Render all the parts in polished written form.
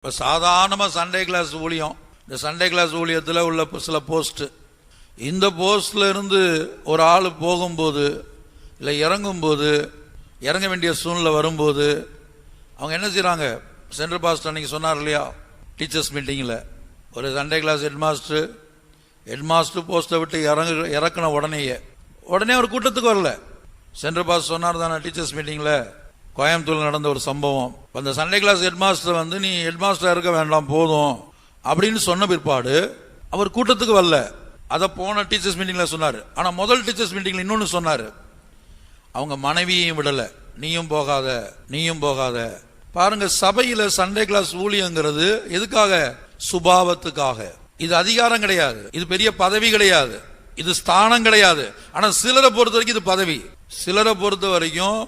இப்போ சாதாரணமாக Sunday class ஊழியம், இந்த சண்டே கிளாஸ் ஊழியத்தில் உள்ள சில போஸ்ட்டு, இந்த போஸ்டில் இருந்து ஒரு ஆள் போகும்போது இல்லை இறங்கும்போது, இறங்க வேண்டிய சூழ்நிலை வரும்போது அவங்க என்ன செய்கிறாங்க? சென்ட்ரல் பாஸ்டர் அன்றைக்கி சொன்னார் இல்லையா, டீச்சர்ஸ் மீட்டிங்கில், ஒரு சண்டே கிளாஸ் ஹெட்மாஸ்டர் போஸ்ட்டை விட்டு இறக்குன உடனே ஒரு கூட்டத்துக்கு வரல. சென்ட்ரல் பாஸ்டர் சொன்னார் தானே டீச்சர்ஸ் மீட்டிங்கில், கோயம்புத்தூரில் நடந்த ஒரு சம்பவம். அந்த சண்டே கிளாஸ் ஹெட்மாஸ்டர் வந்து நீ ஹெட்மாஸ்டர் இருக்க வேண்டாம் போதும் அப்படின்னு சொன்ன பிற்பாடு அவர் கூட்டத்துக்கு வரல. அதை போன டீச்சர்ஸ் மீட்டிங்கில் சொன்னார். ஆனால் முதல் டீச்சர்ஸ் மீட்டிங்கில் இன்னொன்று சொன்னார், அவங்க மனைவியையும் விடலை, நீயும் போகாத. பாருங்க, சபையில் சண்டே கிளாஸ் ஊழியங்கிறது எதுக்காக? சுபாவத்துக்காக. இது அதிகாரம் கிடையாது, இது பெரிய பதவி கிடையாது, இது ஸ்தானம் கிடையாது. ஆனால் சிலரை பொறுத்த வரைக்கும் இது பதவி, சிலரை பொறுத்த வரைக்கும்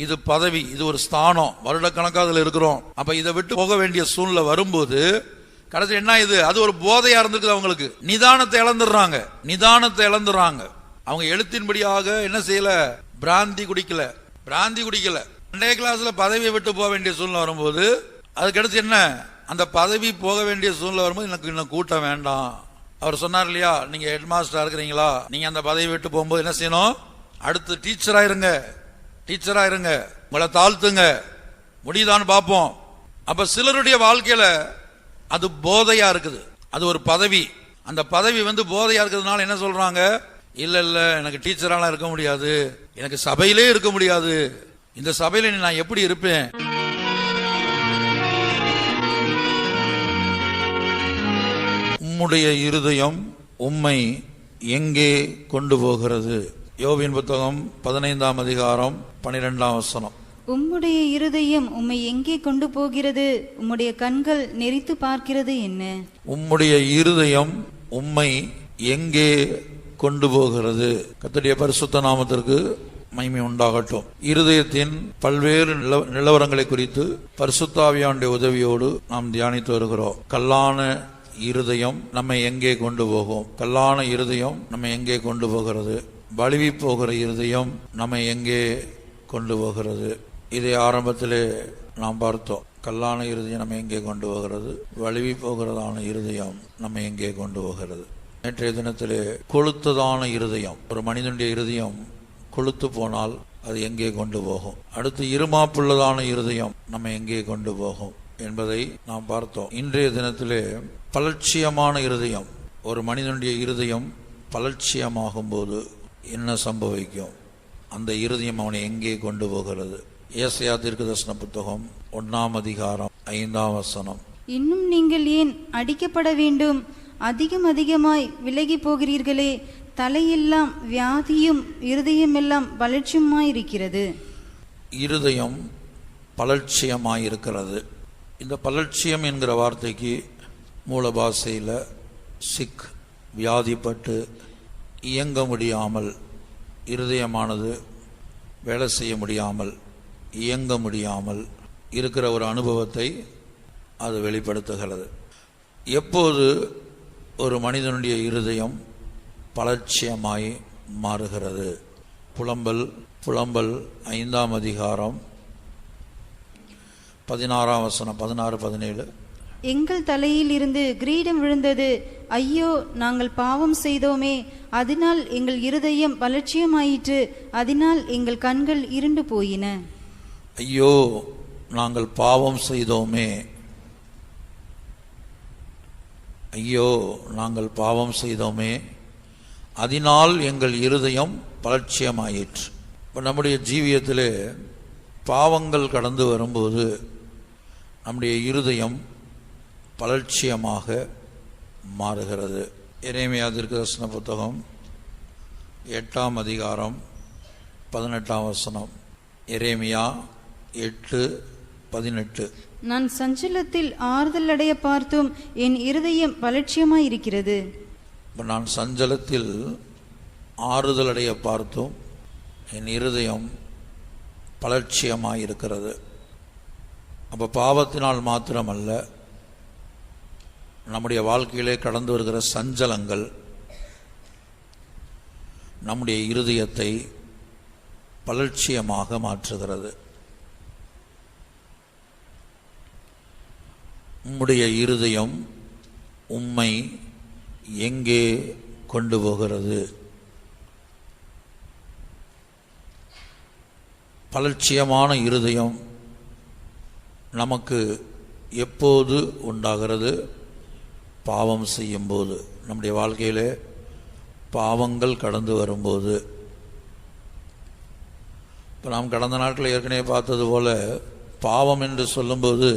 இது பதவி, இது ஒரு ஸ்தானம், வருடக்கணக்காக அதில் இருக்கிறோம். அப்ப இதை விட்டு போக வேண்டிய சூழ்நிலை வரும்போது கடைசி என்ன இது? அது ஒரு போதையா இருந்திருக்குது. அவங்களுக்கு நிதானத்தை இழந்துடுறாங்க. அவங்க எழுத்தின்படியாக என்ன செய்யல? பிராந்தி குடிக்கல. சண்டே கிளாஸ்ல பதவியை விட்டு போக வேண்டிய சூழ்நிலை வரும்போது அதுக்கு அடுத்து என்ன? அந்த பதவி போக வேண்டிய சூழ்நிலை வரும்போது எனக்கு இன்னும் கூட்டம் வேண்டாம். அவர் சொன்னார் இல்லையா, நீங்க ஹெட் மாஸ்டரா இருக்கிறீங்களா, நீங்க அந்த பதவி விட்டு போகும்போது என்ன செய்யணும்? அடுத்து டீச்சரா இருங்க, உங்களை தாழ்த்துங்க, முடியுதான்னு பார்ப்போம். அப்ப சிலருடைய வாழ்க்கையில அது போதையா இருக்குது, அது ஒரு பதவி. அந்த பதவி வந்து போதையா இருக்கிறதுனால என்ன சொல்றாங்க? இல்ல எனக்கு டீச்சராலாம் இருக்க முடியாது, எனக்கு சபையிலே இருக்க முடியாது, இந்த சபையில நான் எப்படி இருப்பேன்? உம்முடைய இருதயம் உம்மை எங்கே கொண்டு போகிறது? யோபின் புத்தகம் 15ஆம் அதிகாரம் 12ஆம் வசனம். உம்முடைய இருதயம் உம்மை எங்கே கொண்டு போகிறது? உம்முடைய கண்கள் நெரித்து பார்க்கிறது என்ன? உம்முடைய இருதயம் உம்மை எங்கே கொண்டு போகிறது? கர்த்தருடைய பரிசுத்த நாமத்திற்கு மகிமை உண்டாகட்டும். இருதயத்தின் பல்வேறு நிலவரங்களை குறித்து பரிசுத்த ஆவியானுடைய உதவியோடு நாம் தியானித்து வருகிறோம். கல்லான இருதயம் நம்மை எங்கே கொண்டு போகும்? கல்லான இருதயம் நம்மை எங்கே கொண்டு போகிறது? வழுவி போகிற இருதயம் நம்மை எங்கே கொண்டு போகிறது? இதை ஆரம்பத்திலே நாம் பார்த்தோம். கல்லான இருதயம் நம்மை எங்கே கொண்டு போகிறது? வழுவி போகிறதான இருதயம் நம்மை எங்கே கொண்டு போகிறது? நேற்றைய தினத்திலே கொளுத்ததான இருதயம், ஒரு மனிதனுடைய இருதயம் கொளுத்து போனால் அது எங்கே கொண்டு போகும்? அடுத்து இருமாப்புள்ளதான இருதயம் நம்மை எங்கே கொண்டு போகும் என்பதை நாம் பார்த்தோம். இன்றைய தினத்திலே பலட்சியமான இருதயம், ஒரு மனிதனுடைய இருதயம் பலட்சியமாகும் போது என்ன சம்பவிக்கும்? அந்த இருதயம் அவனை எங்கே கொண்டு போகிறது? ஏசாயா தீர்க்கதரிசன புத்தகம் 1ஆம் அதிகாரம் 5ஆம் வசனம். இன்னும் நீங்கள் ஏன் அடிக்கப்பட வேண்டும்? அதிகமாய் விலகி போகிறீர்களே. தலையெல்லாம் வியாதியும் இருதயம் எல்லாம் பலட்சியமாயிருக்கிறது. இருதயம் பலட்சியமாயிருக்கிறது. இந்த பலட்சியம் என்கிற வார்த்தைக்கு மூல பாஷையில் சிக், வியாதிப்பட்டு இயங்க முடியாமல், இருதயமானது வேலை செய்ய முடியாமல், இயங்க முடியாமல் இருக்கிற ஒரு அனுபவத்தை அது வெளிப்படுத்துகிறது. எப்போது ஒரு மனிதனுடைய இருதயம் பலட்சியமாய் மாறுகிறது? புலம்பல் 5ஆம் அதிகாரம் 16ஆம் வசனம், 16-17. எங்கள் தலையில் இருந்து கிரீடம் விழுந்தது, ஐயோ நாங்கள் பாவம் செய்தோமே, அதனால் எங்கள் இருதயம் பலட்சியமாயிற்று, அதனால் எங்கள் கண்கள் இருண்டு போயின. ஐயோ நாங்கள் பாவம் செய்தோமே, ஐயோ நாங்கள் பாவம் செய்தோமே, அதனால் எங்கள் இருதயம் பலட்சியமாயிற்று. இப்போ நம்முடைய ஜீவியத்திலே பாவங்கள் கடந்து வரும்போது நம்முடைய இருதயம் பலட்சியமாக மாறுகிறது. எரேமியா தீர்க்கதரிசன புத்தகம் 8ஆம் அதிகாரம் 18ஆம் வசனம். எரேமியா 8:18. நான் சஞ்சலத்தில் ஆறுதல் அடைய பார்த்தும் என் இருதயம் பலட்சியமாய் இருக்கிறது. நான் சஞ்சலத்தில் ஆறுதல் அடைய பார்த்தும் என் இருதயம் பலட்சியமாய் இருக்கிறது. அப்போ பாவத்தினால் மாத்திரமல்ல, நம்முடைய வாழ்க்கையிலே கடந்து வருகிற சஞ்சலங்கள் நம்முடைய இருதயத்தை பலட்சியமாக மாற்றுகிறது. உம்முடைய இருதயம் உம்மை எங்கே கொண்டு போகிறது? பலட்சியமான இருதயம் நமக்கு எப்போது உண்டாகிறது? பாவம் செய்யும்போது, நம்முடைய வாழ்க்கையில் பாவங்கள் கடந்து வரும்போது. இப்போ நாம் கடந்த நாட்களில் ஏற்கனவே பார்த்தது போல, பாவம் என்று சொல்லும்போது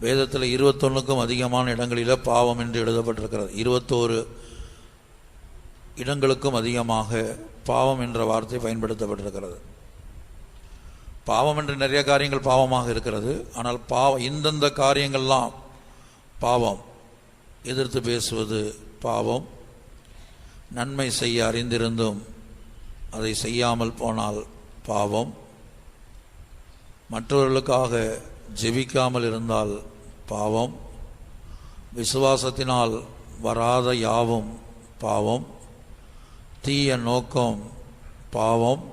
வேதத்தில் 21க்கும் அதிகமான இடங்களில் பாவம் என்று எழுதப்பட்டிருக்கிறது. 21 இடங்களுக்கும் அதிகமாக பாவம் என்ற வார்த்தை பயன்படுத்தப்பட்டிருக்கிறது. பாவம் என்று நிறைய காரியங்கள் பாவமாக இருக்கிறது. ஆனால் இந்தந்த காரியங்கள்லாம் பாவம். எதிர்த்து பேசுவது பாவம். நன்மை செய்ய அறிந்திருந்தும் அதை செய்யாமல் போனால் பாவம். மற்றவர்களுக்காக ஜெபிக்காமல் இருந்தால் பாவம். விசுவாசத்தினால் வராத யாவும் பாவம். தீய நோக்கம் பாவம்.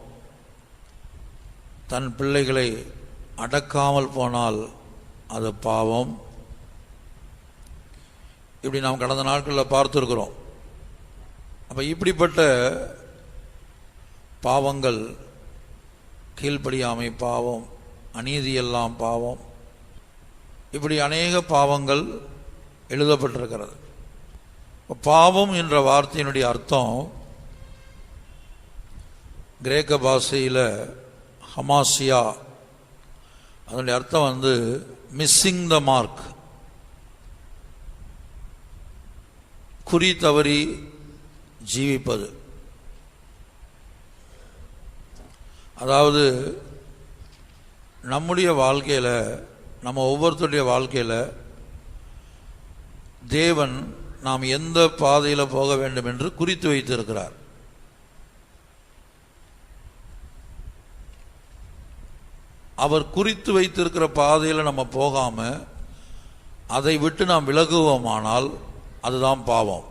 தன் பிள்ளைகளை அடக்காமல் போனால் அது பாவம். இப்படி நாம் கடந்த நாட்களில் பார்த்துருக்கிறோம். அப்போ இப்படிப்பட்ட பாவங்கள், கீழ்ப்படியாமை பாவம், அநீதியெல்லாம் பாவம், இப்படி அநேக பாவங்கள் எழுதப்பட்டிருக்கிறது. பாவம் என்ற வார்த்தையினுடைய அர்த்தம் கிரேக்க பாஷையில் ஹமாசியா. அதனுடைய அர்த்தம் மிஸ்ஸிங் த மார்க், குறி தவறி ஜீவிப்பது. அதாவது நம்முடைய வாழ்க்கையில், நம்ம ஒவ்வொருத்தருடைய வாழ்க்கையில் தேவன் நாம் எந்த பாதையில் போக வேண்டும் என்று குறித்து வைத்திருக்கிறார். அவர் குறித்து வைத்திருக்கிற பாதையில் நம்ம போகாமல் அதை விட்டு நாம் விலகுவோமானால் அதுதான் பாவம்.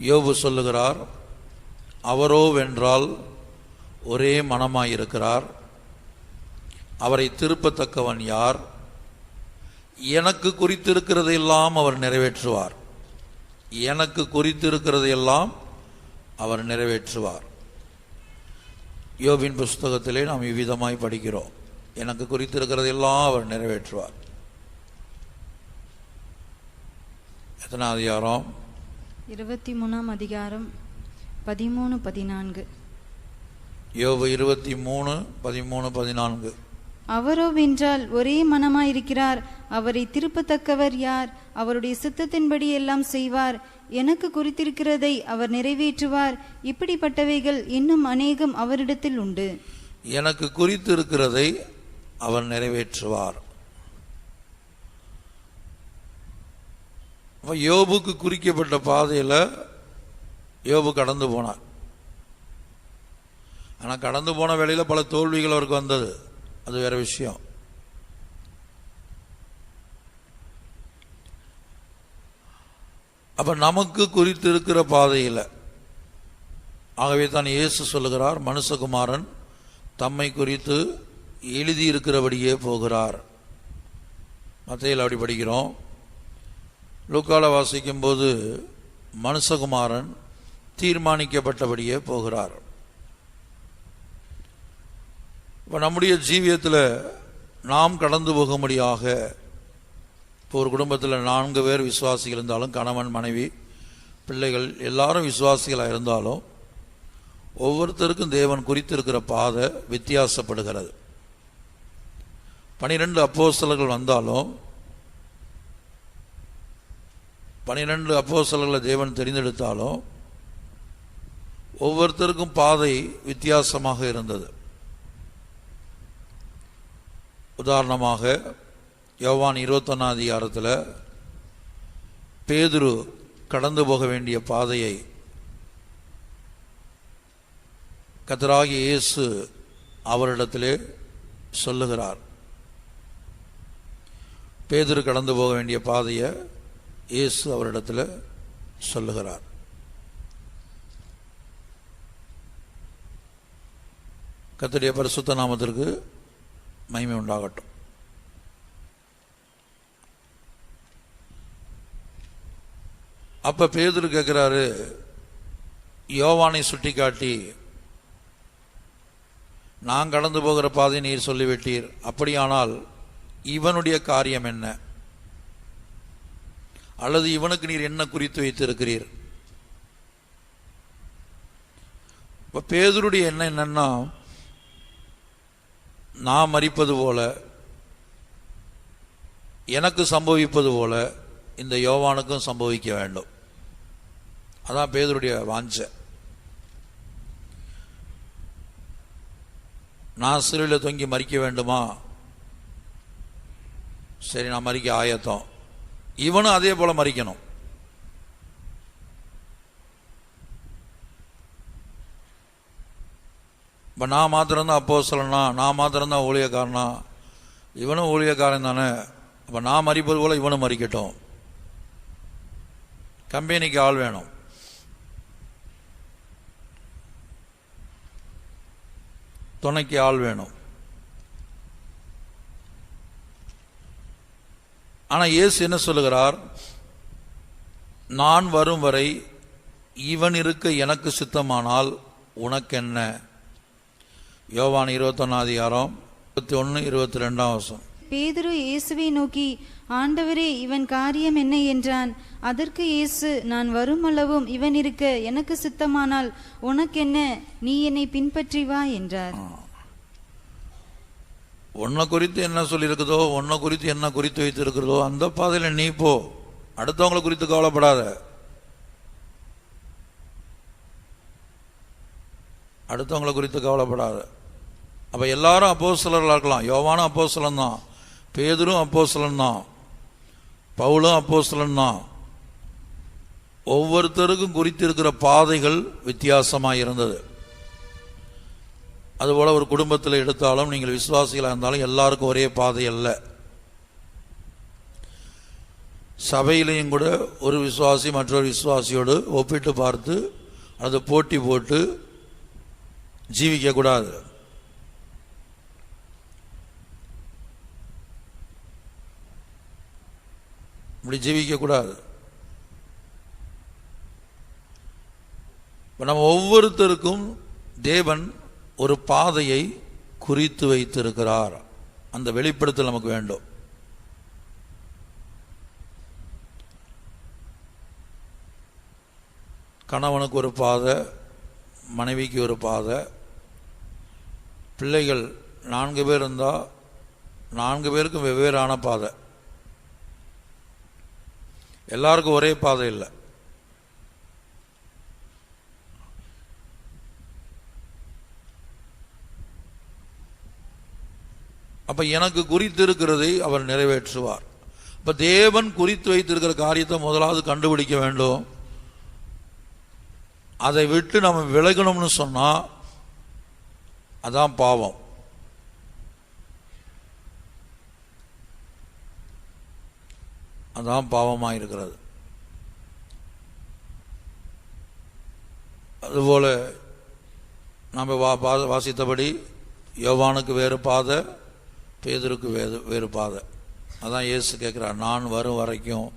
யோபு சொல்லுகிறார், அவரோ வென்றால் ஒரே மனமாயிருக்கிறார், அவரை திருப்பத்தக்கவன் யார்? எனக்கு குறித்திருக்கிறதையெல்லாம் அவர் நிறைவேற்றுவார். எனக்கு குறித்திருக்கிறதையெல்லாம் அவர் நிறைவேற்றுவார். யோபின் புஸ்தகத்திலே நாம் இவ்விதமாய் படிக்கிறோம், எனக்கு குறித்திருக்கிறதையெல்லாம் அவர் நிறைவேற்றுவார். எத்தனை அதிகாரம்? 23ஆம் அதிகாரம் 13, 14. யோபு 23, 13, 14. அவரோ வென்றால் ஒரே மனமாயிருக்கிறார், அவரை திருப்பத்தக்கவர் யார்? அவருடைய சித்தத்தின்படி எல்லாம் செய்வார், எனக்கு குறித்திருக்கிறதை அவர் நிறைவேற்றுவார். இப்படிப்பட்டவைகள் இன்னும் அநேகம் அவரிடத்தில் உண்டு. எனக்கு குறித்திருக்கிறதை அவர் நிறைவேற்றுவார். யோபுக்கு குறிக்கப்பட்ட பாதையில் யோபு கடந்து போனார். ஆனால் கடந்து போன வேளையில் பல தோல்விகள் அவருக்கு வந்தது, அது வேற விஷயம். அப்ப நமக்கு குறித்திருக்கிற பாதையில், ஆகவே தான் இயேசு சொல்லுகிறார், மனுஷகுமாரன் தம்மை குறித்து எழுதியிருக்கிறபடியே போகிறார். மத்தேயுல அப்படி படிக்கிறோம். லூக்கால வாசிக்கும் போது மனுஷகுமாரன் தீர்மானிக்கப்பட்டபடியே போகிறார். இப்போ நம்முடைய ஜீவியத்தில் நாம் கடந்து போகும்படியாக, இப்போ ஒரு குடும்பத்தில் 4 பேர் விசுவாசிகள் இருந்தாலும், கணவன் மனைவி பிள்ளைகள் எல்லாரும் விசுவாசிகளாக இருந்தாலும், ஒவ்வொருத்தருக்கும் தேவன் குறித்திருக்கிற பாதை வித்தியாசப்படுகிறது. 12 அப்போஸ்தலர்கள் வந்தாலும், 12 அப்போஸ்தலர்களை தேவன் தெரிந்தெடுத்தாலும் ஒவ்வொருத்தருக்கும் பாதை வித்தியாசமாக இருந்தது. உதாரணமாக யோவான் 21ஆம் அதிகாரத்தில் பேதுரு கடந்து போக வேண்டிய பாதையை கர்த்தராகிய இயேசு அவரிடத்திலே சொல்லுகிறார். பேதுரு கடந்து போக வேண்டிய பாதையை இயேசு அவரிடத்தில் சொல்லுகிறார். கர்த்தருடைய பரிசுத்த நாமத்திற்கு மகிமை உண்டாகட்டும். அப்ப பேதுரு கேட்கிறாரு, யோவானை சுட்டி காட்டி, நான் கடந்து போகிற பாதை நீர் சொல்லிவிட்டீர், அப்படியானால் இவனுடைய காரியம் என்ன, அல்லது இவனுக்கு நீர் என்ன குறித்து வைத்திருக்கிறீர்? இப்ப பேதுருடைய எண்ணம் என்னன்னா, நான் மரிப்பது போல, எனக்கு சம்பவிப்பது போல இந்த யோவானுக்கும் சம்பவிக்க வேண்டும். அதான் பேதுருடைய வாஞ்சை. நான் சிலுவையில் தொங்கி மரிக்க வேண்டுமா? சரி, நான் மரிக்க ஆயத்தம். இவனும் அதே போல மரிக்கணும். இப்போ நான் மாத்திரம்தான் அப்போஸ்தலனா, நான் மாத்திரம்தான் ஊழியக்காரனா? இவனும் ஊழியக்காரன் தானே. அப்போ நான் மரிப்பது போல இவனும் மரிக்கட்டும். கம்பெனிக்கு ஆள் வேணும். துணைக்கு ஆள் வேணும். ஆனா இயேசு என்ன சொல்லுகிறார்? நான் வரும் வரை இவன் இருக்க எனக்கு சித்தமானால் உனக்கு என்ன? யோவான் 21:21-22. பேதுரு இயேசுவை நோக்கி, ஆண்டவரே, இவன் காரியம் என்ன என்றான். அதற்கு இயேசு, நான் வரும் அளவும் இவன் இருக்க எனக்கு சித்தமானால் உனக்கென்ன, நீ என்னை பின்பற்றி வா என்றார். உன்னை குறித்து என்ன சொல்லியிருக்குதோ, உன்னை குறித்து என்ன குறித்து வைத்திருக்கிறதோ அந்த பாதையில் நீ போ. அடுத்தவங்களை குறித்து கவலைப்படாத. அடுத்தவங்களை குறித்து கவலைப்படாத. அப்ப எல்லாரும் அப்போஸ்தலர்களா இருக்கலாம். யோவானும் அப்போஸ்தலன் தான், பேதுரும் அப்போஸ்தலன் தான், பவுலும் அப்போஸ்தலன் தான். ஒவ்வொருத்தருக்கும் குறித்து இருக்கிற பாதைகள் வித்தியாசமாக இருந்தது. அதுபோல ஒரு குடும்பத்தில் எடுத்தாலும், நீங்கள் விசுவாசிகளாக இருந்தாலும் எல்லாருக்கும் ஒரே பாதை அல்ல. சபையிலையும் கூட ஒரு விசுவாசி மற்றொரு விசுவாசியோடு ஒப்பிட்டு பார்த்து அதை போட்டி போட்டு ஜீவிக்க கூடாது. இப்படி ஜீவிக்க கூடாது. நம்ம ஒவ்வொருத்தருக்கும் தேவன் ஒரு பாதையை குறித்து வைத்திருக்கிறார். அந்த வெளிப்படுத்தல் நமக்கு வேண்டும். கணவனுக்கு ஒரு பாதை, மனைவிக்கு ஒரு பாதை, பிள்ளைகள் 4 பேர் இருந்தால் 4 பேருக்கும் வெவ்வேறான பாதை. எல்லாருக்கும் ஒரே பாதை இல்லை. அப்ப எனக்கு குறித்து இருக்கிறதை அவர் நிறைவேற்றுவார். இப்ப தேவன் குறித்து வைத்திருக்கிற காரியத்தை முதலாவது கண்டுபிடிக்க வேண்டும். அதை விட்டு நம்ம விலகணும்னு சொன்னா அதான் பாவம். அதான் பாவமாக இருக்கிறது. அதுபோல நம்ம வாசித்தபடி யோவானுக்கு வேறு பாதை, பேதுருக்கு வேறு பாதை. அதான் இயேசு கேட்கிறார், நான் வரும் வரைக்கும்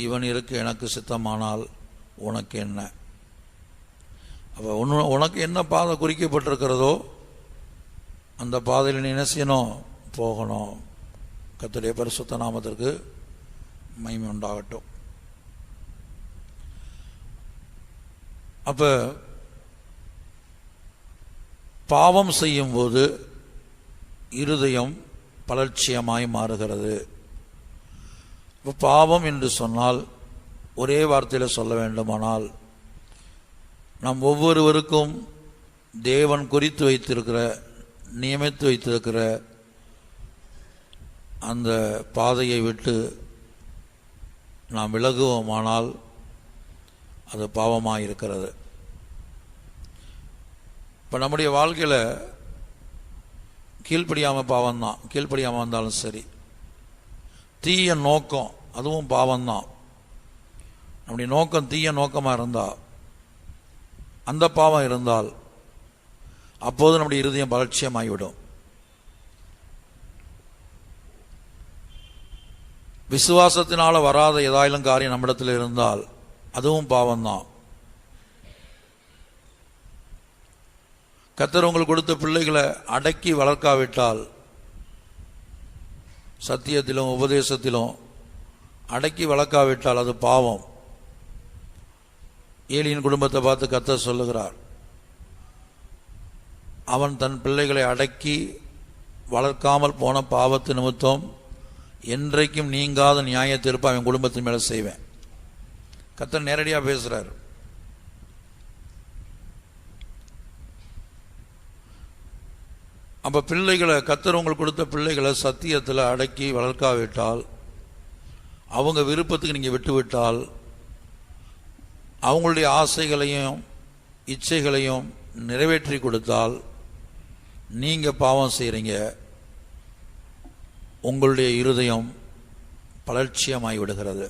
இவன் இருக்க எனக்கு சித்தமானால் உனக்கு என்ன? அப்போ உனக்கு என்ன பாதை குறிக்கப்பட்டிருக்கிறதோ அந்த பாதையில் நீ என்ன செய்யணும்? போகணும். கர்த்தருடைய பரிசுத்த நாமத்திற்கு மகிமை உண்டாகட்டும். அப்ப பாவம் செய்யும் போது இருதயம் பலட்சியமாய் மாறுகிறது. பாவம் என்று சொன்னால் ஒரே வார்த்தையில் சொல்ல வேண்டுமானால், நம் ஒவ்வொருவருக்கும் தேவன் குறித்து வைத்திருக்கிற, நியமித்து வைத்திருக்கிற அந்த பாதையை விட்டு நாம் விலகுவோமானால் அது பாவமாக இருக்கிறது. இப்போ நம்முடைய வாழ்க்கையில் கீழ்ப்படியாமல் பாவம்தான். கீழ்ப்படியாமல் வந்தாலும் சரி, தீய நோக்கம் அதுவும் பாவம்தான். நம்முடைய நோக்கம் தீய நோக்கமாக இருந்தால், அந்த பாவம் இருந்தால், அப்போது நம்முடைய இருதயம் பலட்சியமாகிவிடும். விசுவாசத்தினால வராத ஏதாயிலும் காரியம் நம்மிடத்தில் இருந்தால் அதுவும் பாவம்தான். கர்த்தர் உங்களுக்கு கொடுத்த பிள்ளைகளை அடக்கி வளர்க்காவிட்டால், சத்தியத்திலும் உபதேசத்திலும் அடக்கி வளர்க்காவிட்டால் அது பாவம். ஏலியின் குடும்பத்தை பார்த்து கர்த்தர் சொல்லுகிறார், அவன் தன் பிள்ளைகளை அடக்கி வளர்க்காமல் போன பாவத்து நிமித்தம் என்றைக்கும் நீங்காத நியாய தீர்ப்பு அவன் குடும்பத்தின் மேலே செய்வேன். கர்த்தர் நேரடியாக பேசுறார். அப்ப பிள்ளைகளை, கர்த்தர் உங்களுக்கு கொடுத்த பிள்ளைகளை சத்தியத்தில் அடக்கி வளர்க்காவிட்டால், அவங்க விருப்பத்துக்கு நீங்க விட்டுவிட்டால், அவங்களுடைய ஆசைகளையும் இச்சைகளையும் நிறைவேற்றி கொடுத்தால் நீங்க பாவம் செய்றீங்க. உங்களுடைய இருதயம் பலட்சியமாய் விடுகிறது.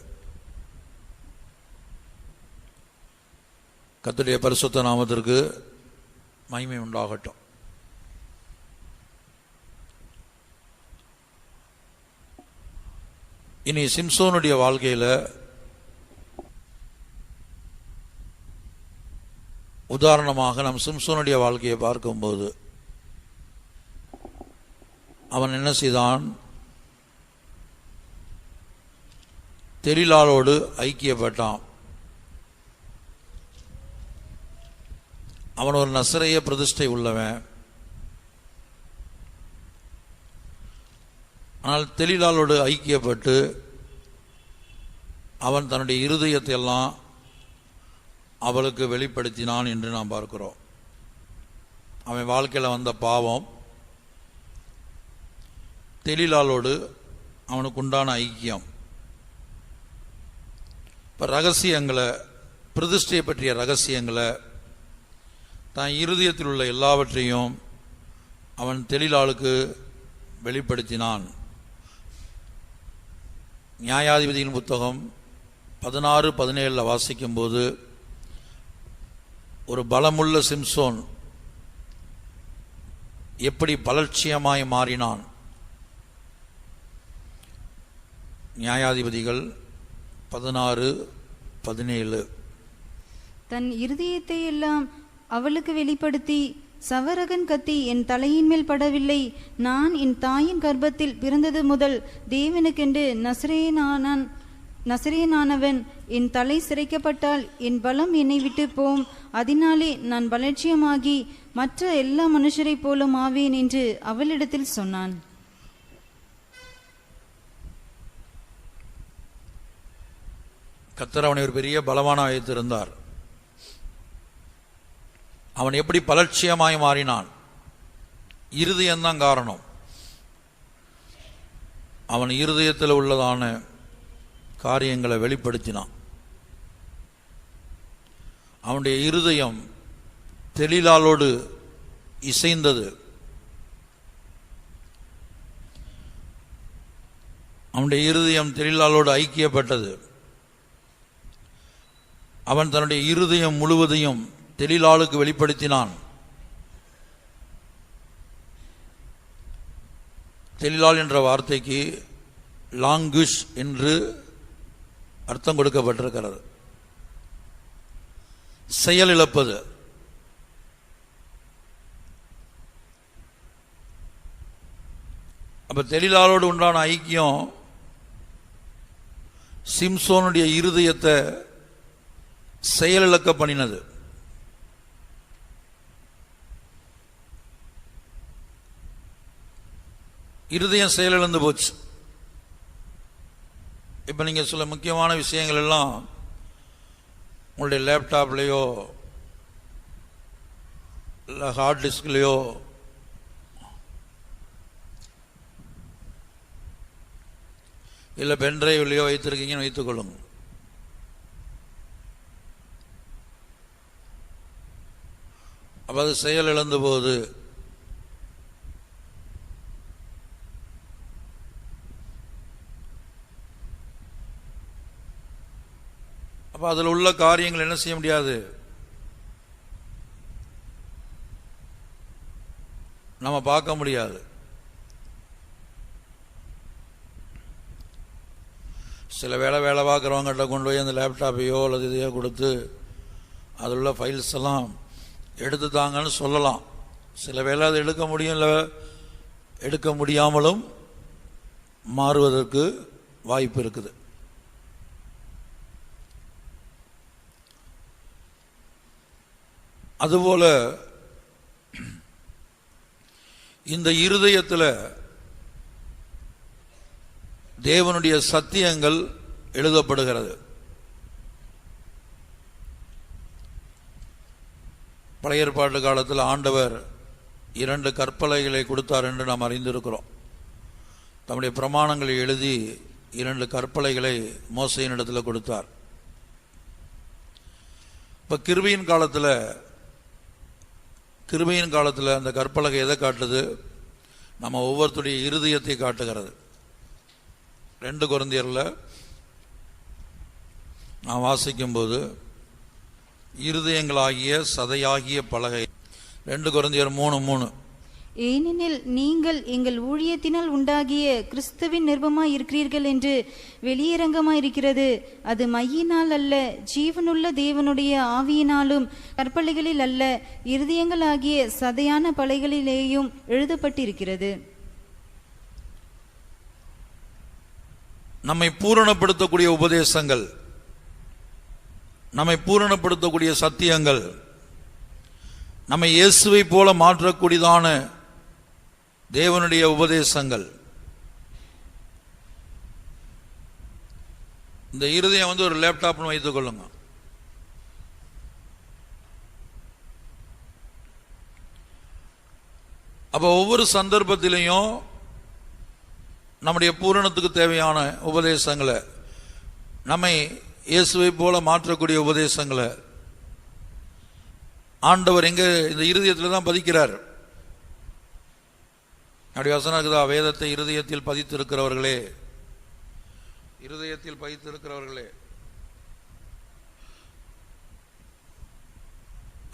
கர்த்தருடைய பரிசுத்த நாமத்திற்கு மகிமை உண்டாகட்டும். இனி சிம்சோனுடைய வாழ்க்கையில் உதாரணமாக நம் சிம்சோனுடைய வாழ்க்கையை பார்க்கும்போது, அவன் என்ன செய்தான்? தெலீலாளோடு ஐக்கியப்பட்டான். அவன் ஒரு நசரேய பிரதிஷ்டை உள்ளவன். ஆனால் தெலீலாளோடு ஐக்கியப்பட்டு அவன் தன்னுடைய இருதயத்தை எல்லாம் அவளுக்கு வெளிப்படுத்தினான் என்று நாம் பார்க்கிறோம். அவன் வாழ்க்கையில் வந்த பாவம், தெலீலாளோடு அவனுக்கு உண்டான ஐக்கியம். இப்போ ரகசியங்களை, பிரதிஷ்டையை பற்றிய ரகசியங்களை, தான் இருதயத்தில் உள்ள எல்லாவற்றையும் அவன் தெலீலாளுக்கு வெளிப்படுத்தினான். நியாயாதிபதியின் புத்தகம் 16-17 வாசிக்கும்போது, ஒரு பலமுள்ள சிம்சோன் எப்படி பலட்சியமாய் மாறினான். நியாயாதிபதிகள் 16-17. தன் இருதயத்தை எல்லாம் அவளுக்கு வெளிப்படுத்தி, சவரகன் கத்தி என் தலையின் மேல் படவில்லை, நான் என் தாயின் கர்ப்பத்தில் பிறந்தது முதல் தேவனுக்கென்று நசரேயனானவன் என் தலை சிரைக்கப்பட்டால் என் பலம் என்னை விட்டு போம், அதனாலே நான் பலட்சியமாகி மற்ற எல்லா மனுஷரை போலும் ஆவேன் என்று அவளிடத்தில் சொன்னான். கர்த்தர் அவனை ஒரு பெரிய பலவான வைத்திருந்தார். அவன் எப்படி பலட்சியமாய் மாறினான்? இருதயம்தான் காரணம். அவன் இருதயத்தில் உள்ளதான காரியங்களை வெளிப்படுத்தினான். அவனுடைய இருதயம் தெலீலாளோடு இசைந்தது. அவனுடைய இருதயம் தெலீலாளோடு ஐக்கியப்பட்டது. அவன் தன்னுடைய இருதயம் முழுவதையும் தெலீலாளுக்கு வெளிப்படுத்தினான். தெலீலாள் என்ற வார்த்தைக்கு லாங்குஷ் என்று அர்த்தம் கொடுக்கப்பட்டிருக்கிறது. செயல் இழப்பது. அப்ப தெலீலாளோடு உண்டான ஐக்கியம் சிம்சோனுடைய இருதயத்தை செயலிழக்க பண்ணினது. இருதயம் செயலிழந்து போச்சு. இப்ப நீங்க சில முக்கியமான விஷயங்கள் எல்லாம் உங்களுடைய லேப்டாப்லயோ இல்ல ஹார்ட் டிஸ்க்லயோ இல்ல பென்டிரைவ்லயோ வைத்திருக்கீங்கன்னு வைத்துக் கொள்ளுங்க. அப்ப அது செயல் இழந்து போகுது. அப்ப அதில் உள்ள காரியங்கள் என்ன செய்ய முடியாது, நம்ம பார்க்க முடியாது. சில வேலை பார்க்குறவங்ககிட்ட கொண்டு போய் அந்த லேப்டாப்பையோ அல்லது இதையோ கொடுத்து அதில் உள்ள ஃபைல்ஸ் எல்லாம் எடுத்து தாங்கன்னு சொல்லலாம். சில வேளை அதை எடுக்க முடியும், இல்லை எடுக்க முடியாமலும் மாறுவதற்கு வாய்ப்பு இருக்குது. அதுபோல இந்த இருதயத்தில் தேவனுடைய சத்தியங்கள் எழுதப்படுகிறது. பழைய ஏற்பாட்டு காலத்தில் ஆண்டவர் 2 கற்பலகைகளை கொடுத்தார் என்று நாம் அறிந்திருக்கிறோம். தம்முடைய பிரமாணங்களை எழுதி 2 கற்பலகைகளை மோசேயின் இடத்துல கொடுத்தார். இப்போ கிருபையின் காலத்தில் அந்த கற்பலகை எதை காட்டுது? நம்ம ஒவ்வொருத்தருடைய இருதயத்தை காட்டுகிறது. 2 கொரிந்தியரில் நான் வாசிக்கும்போது இருதயங்களாகிய சதையாகிய பலகை, 2 கொரிந்தியர் 3:3. ஏனெனில் நீங்கள் எங்கள் ஊழியத்தினால் உண்டாகிய கிறிஸ்துவின் நிருபமாய் இருக்கிறீர்கள் என்று வெளியரங்கமாயிருக்கிறது. அது மையினால் அல்ல, ஜீவனுள்ள தேவனுடைய ஆவியினாலும் கற்பலைகளில் அல்ல, இருதயங்களாகிய சதையான பலகைகளிலேயும் எழுதப்பட்டிருக்கிறது. நம்மை பூரணப்படுத்தக்கூடிய உபதேசங்கள், நம்மை பூரணப்படுத்தக்கூடிய சத்தியங்கள், நம்மை இயேசுவை போல மாற்றக்கூடியதான தேவனுடைய உபதேசங்கள். இந்த இருதயம் ஒரு லேப்டாப்னு வைத்துக் கொள்ளுங்க. அப்ப ஒவ்வொரு சந்தர்ப்பத்திலையும் நம்முடைய பூரணத்துக்கு தேவையான உபதேசங்களை, நம்மை இயேசுவை போல மாற்றக்கூடிய உபதேசங்களை ஆண்டவர் எங்க இந்த இருதயத்தில் தான் பதிக்கிறார். அப்படி வசனம் இருக்குதா? வேதத்தை இருதயத்தில் பதித்திருக்கிறவர்களே, இருதயத்தில் பதித்திருக்கிறவர்களே.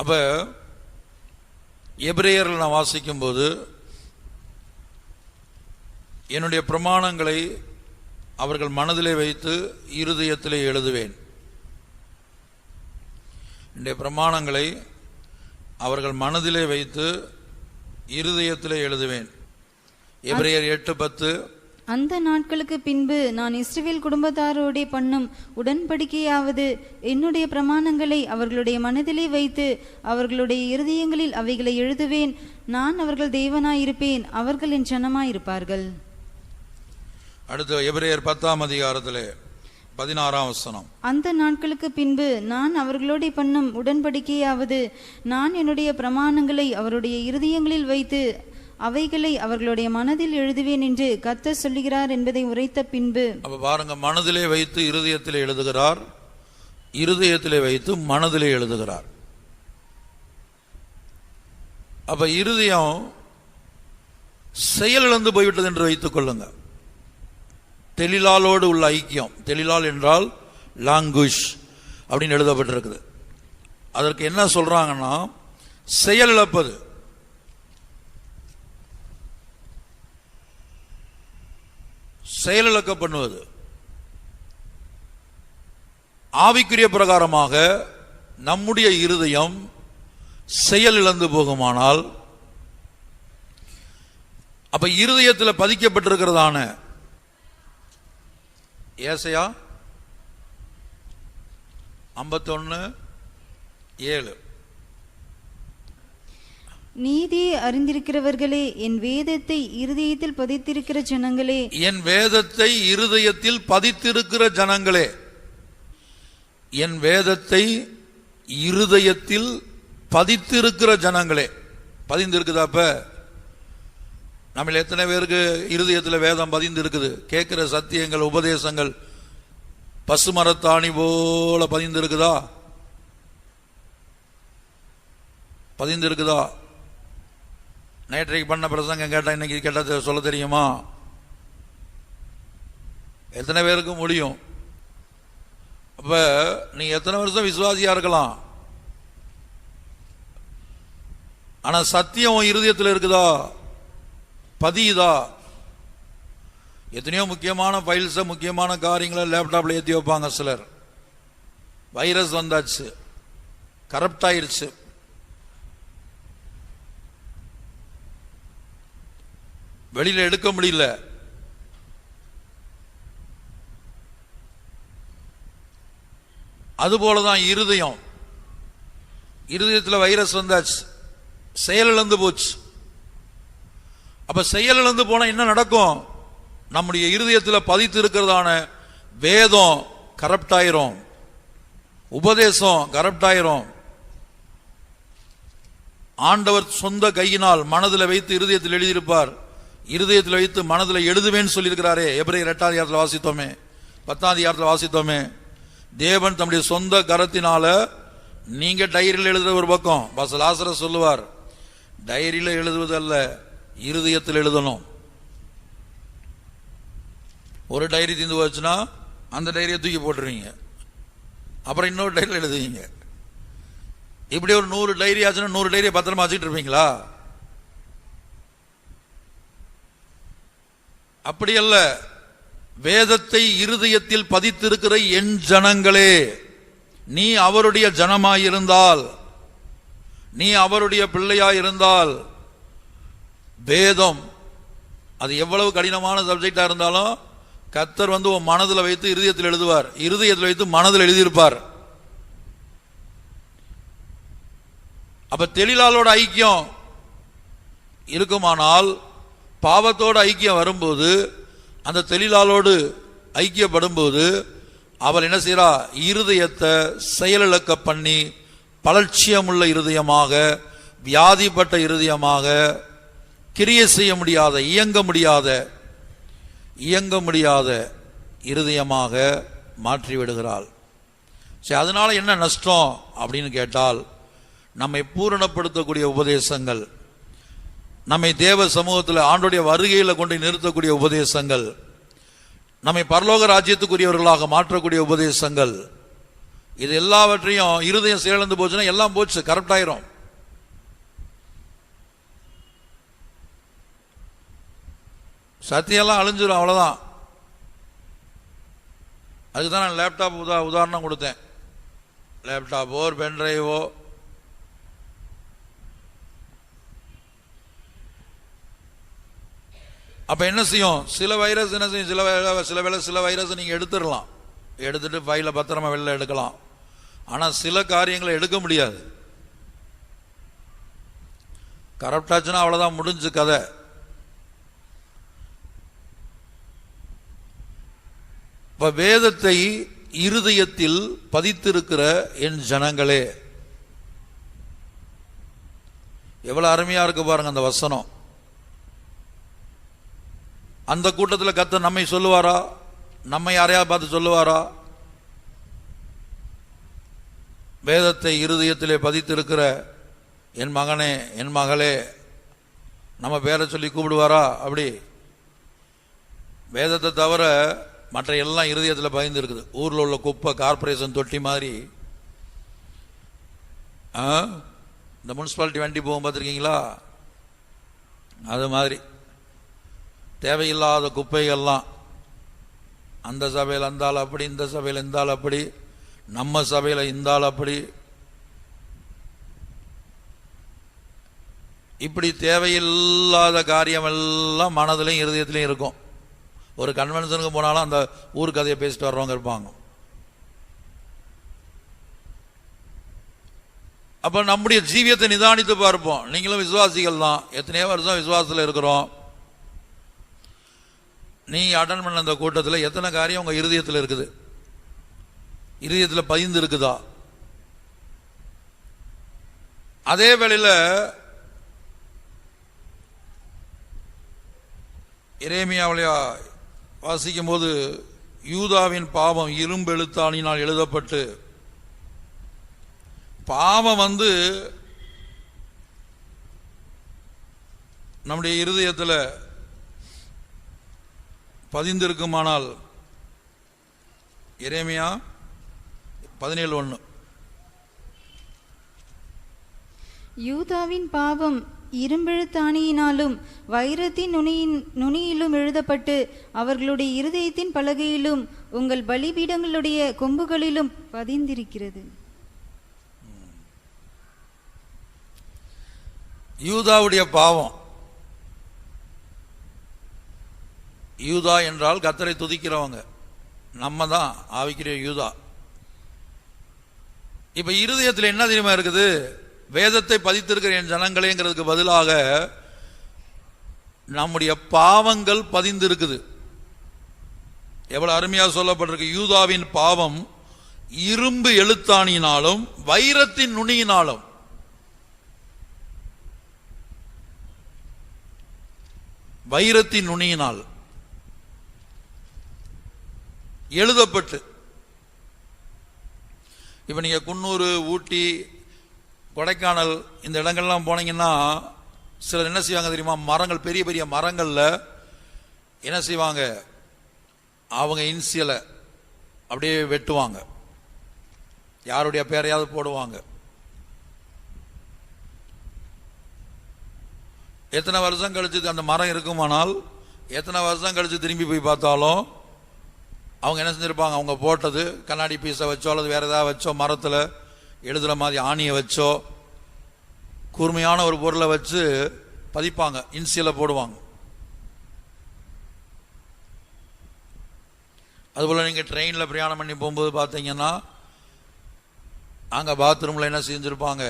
அப்ப எபிரேயரில் நான் வாசிக்கும் போது, என்னுடைய பிரமாணங்களை அவர்கள் மனதிலே வைத்து இருதயத்திலே எழுதுவேன். என்னுடைய பிரமாணங்களை அவர்கள் மனதிலே வைத்து இருதயத்திலே எழுதுவேன். எபிரேயர் 8:10. அந்த நாட்களுக்கு பின்பு நான் இஸ்ரவேல் குடும்பத்தாரோடே பண்ணும் உடன்படிக்கையாவது, என்னுடைய பிரமாணங்களை அவர்களுடைய மனதிலே வைத்து அவர்களுடைய இருதயங்களில் அவைகளை எழுதுவேன். நான் அவர்கள் தேவனாயிருப்பேன், அவர்கள் என் ஜனமாயிருப்பார்கள். அடுத்து எபிரேயர் 10:16. அந்த நாட்களுக்கு பின்பு நான் அவர்களோட பண்ணும் உடன்படிக்கையாவது, நான் என்னுடைய பிரமாணங்களை அவருடைய இருதயங்களில் வைத்து அவைகளை அவர்களுடைய மனதில் எழுதுவேன் என்று கர்த்தர் சொல்லுகிறார் என்பதை உரைத்த பின்பு. அப்ப பாருங்க, மனதிலே வைத்து இருதயத்திலே எழுதுகிறார், இருதயத்திலே வைத்து மனதிலே எழுதுகிறார். அப்ப இருதயம் செயலிழந்து போய்விட்டது என்று வைத்துக் கொள்ளுங்க. தெளிலாலோடு உள்ள ஐக்கியம், தெளிலால் என்றால் லாங்குவேஜ் அப்படின்னு எழுதப்பட்டிருக்குது. அதற்கு என்ன சொல்றாங்கன்னா, செயலிழப்பது. செயலிழக்க பண்ணுவது. ஆவிக்குரிய பிரகாரமாக நம்முடைய இருதயம் செயலிழந்து போகுமானால், அப்ப இருதயத்தில் பதிக்கப்பட்டிருக்கிறதான ஏசாயா 51:7, நீதியை அறிந்திருக்கிறவர்களே, என் வேதத்தை இருதயத்தில் பதித்திருக்கிற ஜனங்களே, என் வேதத்தை இருதயத்தில் பதித்திருக்கிற ஜனங்களே, என் வேதத்தை இருதயத்தில் பதித்திருக்கிற ஜனங்களே. பதிந்திருக்குதா? அப்ப நம்ம எத்தனை பேருக்கு இருதயத்தில் வேதம் பதிந்து இருக்குது? கேட்கிற சத்தியங்கள், உபதேசங்கள் பசுமரத்தாணி போல பதிந்திருக்குதா? பதிந்திருக்குதா? நேற்றைக்கு பண்ண பிரசங்கம் கேட்டா இன்னைக்கு கேட்டா சொல்ல தெரியுமா? எத்தனை பேருக்கு முடியும்? அப்ப நீ எத்தனை வருஷம் விசுவாசியா இருக்கலாம், ஆனா சத்தியம் இருதயத்தில் இருக்குதா? பதியுதா? எத்தனையோ முக்கியமான ஃபைல்ஸை முக்கியமான காரியங்களை லேப்டாப்ல ஏற்றி வைப்பாங்க சிலர். வைரஸ் வந்தாச்சு, கரப்ட் ஆயிருச்சு. வெளியில எடுக்க முடியல. அதுபோலதான் இருதயத்தில் வைரஸ் வந்தாச்சு, செயலிழந்து போச்சு. அப்ப செயலிழந்து போனா என்ன நடக்கும்? நம்முடைய இருதயத்தில் பதித்து இருக்கிறதான வேதம் கரப்ட் ஆயிரும், உபதேசம் கரப்ட் ஆயிரும். ஆண்டவர் சொந்த கையினால் மனதில் வைத்து இருதயத்தில் எழுதியிருப்பார். இருதயத்தில் வைத்து மனதில் எழுதுவேன்னு சொல்லியிருக்கிறாரே. எபிரேயர் 8ஆம் அதிகாரத்தில் வாசித்தோமே, 10ஆம் அதிகாரத்தில் வாசித்தோமே. தேவன் தம்முடைய சொந்த கரத்தினால, நீங்க டைரியில் எழுதுற ஒரு பக்கம், பாஸ்டர் லாசரஸ் சொல்லுவார், டைரியில் எழுதுவது அல்ல, இருதயத்தில் எழுதணும். ஒரு டைரி தீர்ந்து போச்சுன்னா அந்த டைரியை தூக்கி போட்டுருவீங்க, அப்புறம் இன்னொரு டைரியில் எழுதுவீங்க. இப்படி ஒரு 100 டைரி ஆச்சுன்னா 100 டைரியை பத்திரமா வச்சுட்டு இருப்பீங்களா? அப்படி அல்ல. வேதத்தை இருதயத்தில் பதித்திருக்கிற என் ஜனங்களே, நீ அவருடைய ஜனமாயிருந்தால், நீ அவருடைய பிள்ளையாயிருந்தால், வேதம் அது எவ்வளவு கடினமான சப்ஜெக்டா இருந்தாலும் கர்த்தர் உன் மனதில் வைத்து இருதயத்தில் எழுதுவார். இருதயத்தில் வைத்து மனதில் எழுதியிருப்பார். அப்ப தெளிலாளோட ஐக்கியம் இருக்குமானால், பாவத்தோட ஐக்கியம் வரும்போது, அந்த தெளிலாளோடு ஐக்கியப்படும் போது அவள் என்ன செய்யறா? இருதயத்தை செயலிழக்க பண்ணி பலட்சியமுள்ள இருதயமாக, வியாதிப்பட்ட இருதயமாக, கிரியை செய்ய முடியாத, இயங்க முடியாத இருதயமாக மாற்றி விடுகிறாள். சரி, அதனால என்ன நஷ்டம் அப்படின்னு கேட்டால், நம்மை பூரணப்படுத்தக்கூடிய உபதேசங்கள், நம்மை தேவ சமூகத்தில் ஆண்டோடைய வருகையில் கொண்டு நிறுத்தக்கூடிய உபதேசங்கள், நம்மை பரலோக ராஜ்யத்துக்குரியவர்களாக மாற்றக்கூடிய உபதேசங்கள், இது எல்லாவற்றையும் இருதயம் செயலிழந்து போச்சுன்னா எல்லாம் போச்சு, கரெக்ட் ஆயிரும். சத்தியெல்லாம் அழிஞ்சிடும், அவ்வளவுதான். அதுக்குதான் நான் லேப்டாப் உதாரணம் கொடுத்தேன். லேப்டாப்போ ஒரு பென்ட்ரைவோ, அப்ப என்ன செய்யும்? சில வைரஸ் என்ன செய்யும்? சில வைரஸ் நீங்க எடுத்துடலாம், எடுத்துட்டு ஃபைல பத்திரமா வெளில எடுக்கலாம். ஆனா சில காரியங்களை எடுக்க முடியாது. கரப்ட் ஆச்சுன்னா அவ்வளவுதான், முடிஞ்சு கதை. வேதத்தை இருதயத்தில் பதித்திருக்கிற என் ஜனங்களே, எவ்வளவு அருமையா இருக்கு பாருங்க அந்த வசனம். அந்த கூட்டத்தில் கர்த்தர் நம்மை சொல்லுவாரா? நம்மை யாரையா பார்த்து சொல்லுவாரா? வேதத்தை இருதயத்திலே பதித்திருக்கிற என் மகனே, என் மகளே, நம்ம பேரை சொல்லி கூப்பிடுவாரா? அப்படி வேதத்தை தவிர மற்ற எல்லாம் இருதயத்தில் பதிந்து இருக்குது. ஊரில் உள்ள குப்பை கார்பரேஷன் தொட்டி மாதிரி, இந்த முனிசிபாலிட்டி வண்டி போகும் பார்த்துருக்கீங்களா? அது மாதிரி தேவையில்லாத குப்பைகள்லாம் அந்த சபையில் அந்த ஆள் அப்படி, இந்த சபையில் இந்த ஆள் அப்படி, நம்ம சபையில் இந்த ஆள் அப்படி, இப்படி தேவையில்லாத காரியம் எல்லாம் மனதிலையும் இருதயத்திலையும் இருக்கும். ஒரு கன்வென்ஷனுக்கு போனாலும் அந்த ஊர் கதையை பேசிட்டு வர்றவங்க இருப்பாங்க. அப்ப நம்முடைய ஜீவியத்தை நிதானித்து பார்ப்போம். நீங்களும் விசுவாசிகள் தான், எத்தனையோ வருஷம் விசுவாசத்தில் இருக்கிறோம். நீ அட்டன் பண்ண அந்த கூட்டத்தில் எத்தனை காரியம் உங்க இருதயத்தில் இருக்குது? இருதயத்தில் பதிந்து இருக்குதா? அதே வேளையில் எரேமியாவிலே வாசிக்கும் போது, யூதாவின் பாவம் இரும்பு எழுத்தாணினால் எழுதப்பட்டு, பாவம் நம்முடைய இருதயத்தில் பதிந்திருக்குமானால், எரேமியா 17:1, யூதாவின் பாவம் இரும்பெழுத்தாணியினாலும் வைரத்தின் நுனியிலும் எழுதப்பட்டு அவர்களுடைய இருதயத்தின் பலகையிலும் உங்கள் பலிபீடங்களுடைய கொம்புகளிலும் பதிந்திருக்கிறது. யூதாவுடைய பாவம். யூதா என்றால் கர்த்தரை துதிக்கிறவங்க, நம்ம தான் ஆவிக்கிற யூதா. இப்ப இருதயத்தில் என்ன தெரியுமா இருக்குது? வேதத்தை பதித்திருக்கிற என் ஜனங்களேங்கிறதுக்கு பதிலாக நம்முடைய பாவங்கள் பதிந்து இருக்குது. எவ்வளவு அருமையா சொல்லப்பட்டிருக்கு. யூதாவின் பாவம் இரும்பு எழுத்தாணியினாலும் வைரத்தின் நுனியினாலும். வைரத்தின் நுனியினால் எழுதப்பட்டு. இப்ப நீங்க குன்னூர், ஊட்டி, கொடைக்கானல் இந்த இடங்கள்லாம் போனீங்கன்னா சிலர் என்ன செய்வாங்க தெரியுமா? மரங்கள், பெரிய பெரிய மரங்கள்ல என்ன செய்வாங்க? அவங்க இன்சியலை அப்படியே வெட்டுவாங்க, யாருடைய பேரையாவது போடுவாங்க. எத்தனை வருஷம் கழிச்சு அந்த மரம் இருக்குமானால், எத்தனை வருஷம் கழிச்சு திரும்பி போய் பார்த்தாலும் அவங்க என்ன செஞ்சிருப்பாங்க? அவங்க போட்டது கண்ணாடி பீஸை வச்சோ அல்லது வேற ஏதாவது வச்சோ, மரத்தில் எழுதுற மாதிரி ஆணியை வச்சோ, கூர்மையான ஒரு பொருளை வச்சு பதிப்பாங்க, இன்சியலை போடுவாங்க. அதுபோல் நீங்கள் ட்ரெயினில் பிரயாணம் பண்ணி போகும்போது பார்த்தீங்கன்னா அங்கே பாத்ரூமில் என்ன செஞ்சுருப்பாங்க?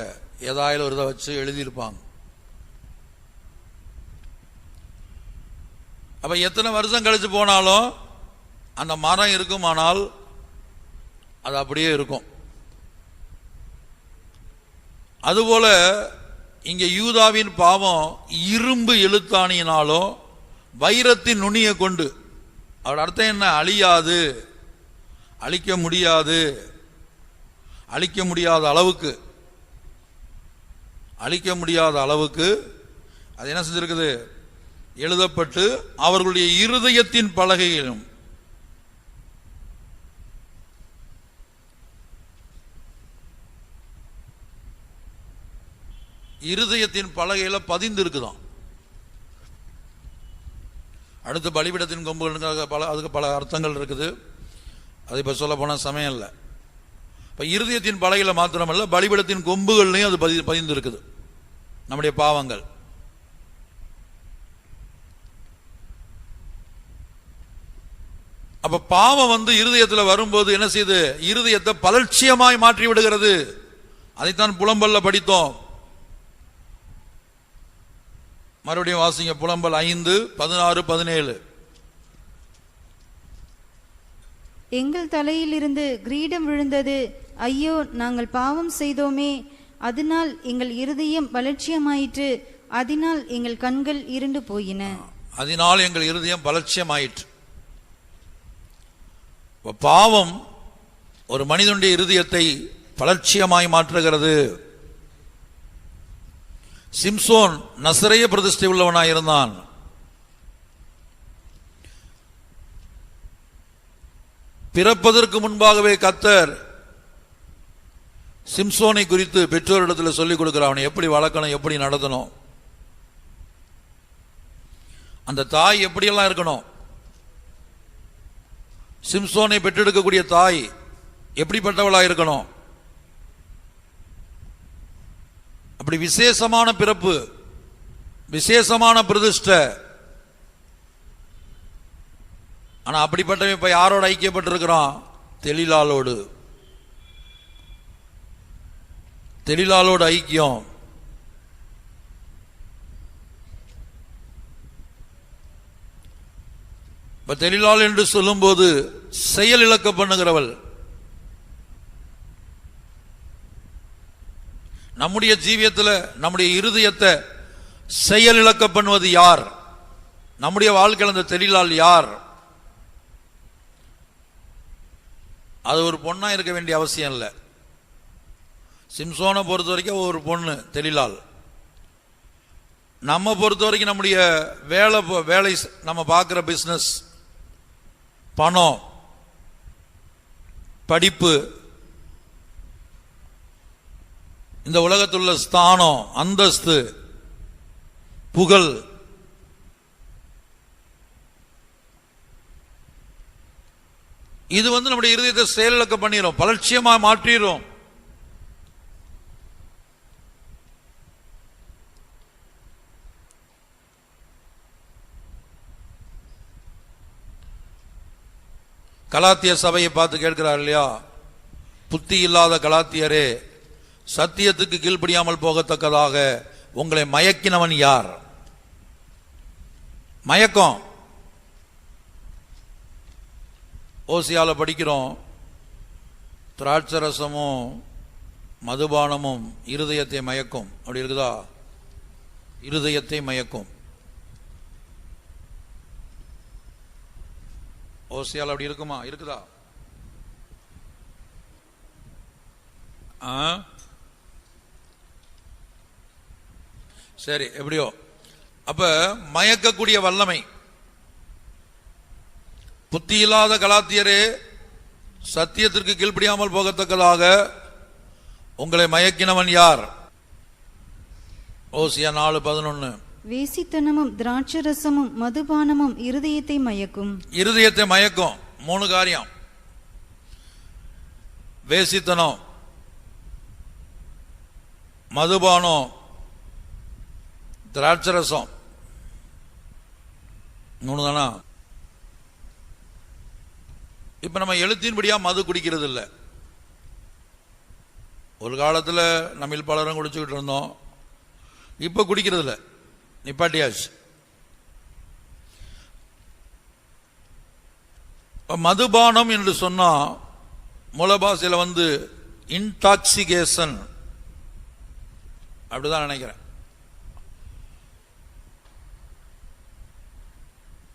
ஏதாயிலும் ஒரு இதை வச்சு எழுதியிருப்பாங்க. அப்போ எத்தனை வருஷம் கழிச்சு போனாலும் அந்த மரம் இருக்குமானால் அது அப்படியே இருக்கும். அதுபோல இங்க யூதாவின் பாவம் இரும்பு எழுத்தாணியினாலும் வைரத்தின் நுனியை கொண்டு. அவரோட அர்த்தம் என்ன? அழியாது, அழிக்க முடியாது, அழிக்க முடியாத அளவுக்கு, அழிக்க முடியாத அளவுக்கு அது என்ன செஞ்சிருக்குது? எழுதப்பட்டு அவர்களுடைய இருதயத்தின் பலகையிலும். இருதயத்தின் பலகையில பதிந்து இருக்குதான். அடுத்து பலிபீடத்தின் கொம்புகள், அதுக்கு பல அர்த்தங்கள் இருக்குது. அது இப்ப சொல்ல போன சமயம் இல்லை. இப்ப இருதயத்தின் பலகையில மாத்திரமல்ல, பலிபீடத்தின் கொம்புகள்லையும் அது பதிந்து இருக்குது நம்முடைய பாவங்கள். அப்ப பாவம் இருதயத்தில் வரும்போது என்ன செய்யுது? இருதயத்தை பலட்சியமாய் மாற்றி விடுகிறது. அதைத்தான் புலம்பல்ல படித்தோம். மறுபடியும் வாசிங்க, புலம்பல் 5:16-17. எங்கள் தலையில் இருந்து கிரீடம் விழுந்தது, ஐயோ நாங்கள் பாவம் செய்தோமே, அதனால் எங்கள் இருதயம் பலட்சியமாயிற்று, அதனால் எங்கள் கண்கள் இருண்டு போயின. அதனால் எங்கள் இருதயம் பலட்சியமாயிற்று. பாவம் ஒரு மனிதனுடைய இருதயத்தை பலட்சியமாய் மாற்றுகிறது. சிம்சோன் நசரேய பிரதிஷ்டை உள்ளவனாய் இருந்தான். பிறப்பதற்கு முன்பாகவே கர்த்தர் சிம்சோனை குறித்து பெற்றோரிடத்தில் சொல்லிக் கொடுக்கிறான், அவனை எப்படி வளர்க்கணும், எப்படி நடத்தணும், அந்த தாய் எப்படியெல்லாம் இருக்கணும், சிம்சோனை பெற்றெடுக்கக்கூடிய தாய் எப்படிப்பட்டவளா இருக்கணும். அப்படி விசேஷமான பிறப்பு, விசேஷமான பிரதிஷ்டை. ஆனா அப்படிப்பட்டவன் இப்ப யாரோட ஐக்கியப்பட்டிருக்கிறான்? தெலீலாளோடு. தெலீலாளோடு ஐக்கியம். இப்ப தெலீலாள் என்று சொல்லும் போது செயல் இழக்க பண்ணுகிறவள். நம்முடைய ஜீவியத்தில் நம்முடைய இருதயத்தை செயல் இழக்க பண்ணுவது யார்? நம்முடைய வாழ்க்கையில் அந்த தெலீலாள் யார்? அது ஒரு பொண்ணா இருக்க வேண்டிய அவசியம் இல்லை. சிம்சோனை பொறுத்த வரைக்கும் ஒரு பொண்ணு தெலீலாள். நம்ம பொறுத்த வரைக்கும் நம்முடைய வேலை நம்ம பார்க்குற பிஸ்னஸ், பணம், படிப்பு, இந்த உலகத்துள்ள ஸ்தானம், அந்தஸ்து, புகழ், இது நம்முடைய இருதயத்தை செயலிழக்க பண்ணிரும், பலட்சியமா மாற்றிரும். கலாத்திய சபையை பார்த்து கேட்கிறார் இல்லையா, புத்தி இல்லாத கலாத்தியரே, சத்தியத்துக்கு கீழ்ப்படியாமல் போகத்தக்கதாக உங்களை மயக்கினவன் யார்? மயக்கம். ஓசியால படிக்கிறோம், திராட்சரசமும் மதுபானமும் இருதயத்தை மயக்கும். அப்படி இருக்குதா? இருதயத்தை மயக்கும். ஓசியால அப்படி இருக்குமா? இருக்குதா? சரி, எப்படியோ. அப்ப மயக்கக்கூடிய வல்லமை. புத்தி இல்லாத கலாத்தியரே, சத்தியத்திற்கு கீழ்ப்படியாமல் போகத்தக்கதாக உங்களை மயக்கினவன் யார்? ஓசியா 4:11. வேசித்தனமும் திராட்சரசமும் மதுபானமும் இருதயத்தை மயக்கும். இருதயத்தை மயக்கும். 3 காரியம். வேசித்தனம், மதுபானம், திராட்சரசம். 3 தானா? இப்ப நம்ம எழுத்தின்படியா மது குடிக்கிறது இல்லை. ஒரு காலத்தில் நம்ம பலரும் குடிச்சுக்கிட்டு இருந்தோம், இப்ப குடிக்கிறது இல்லை, நிப்பாட்டியாச்சு. மதுபானம் என்று சொன்னா மூலபாசையில் இன்டாக்சிகேஷன் அப்படிதான் நினைக்கிறேன்.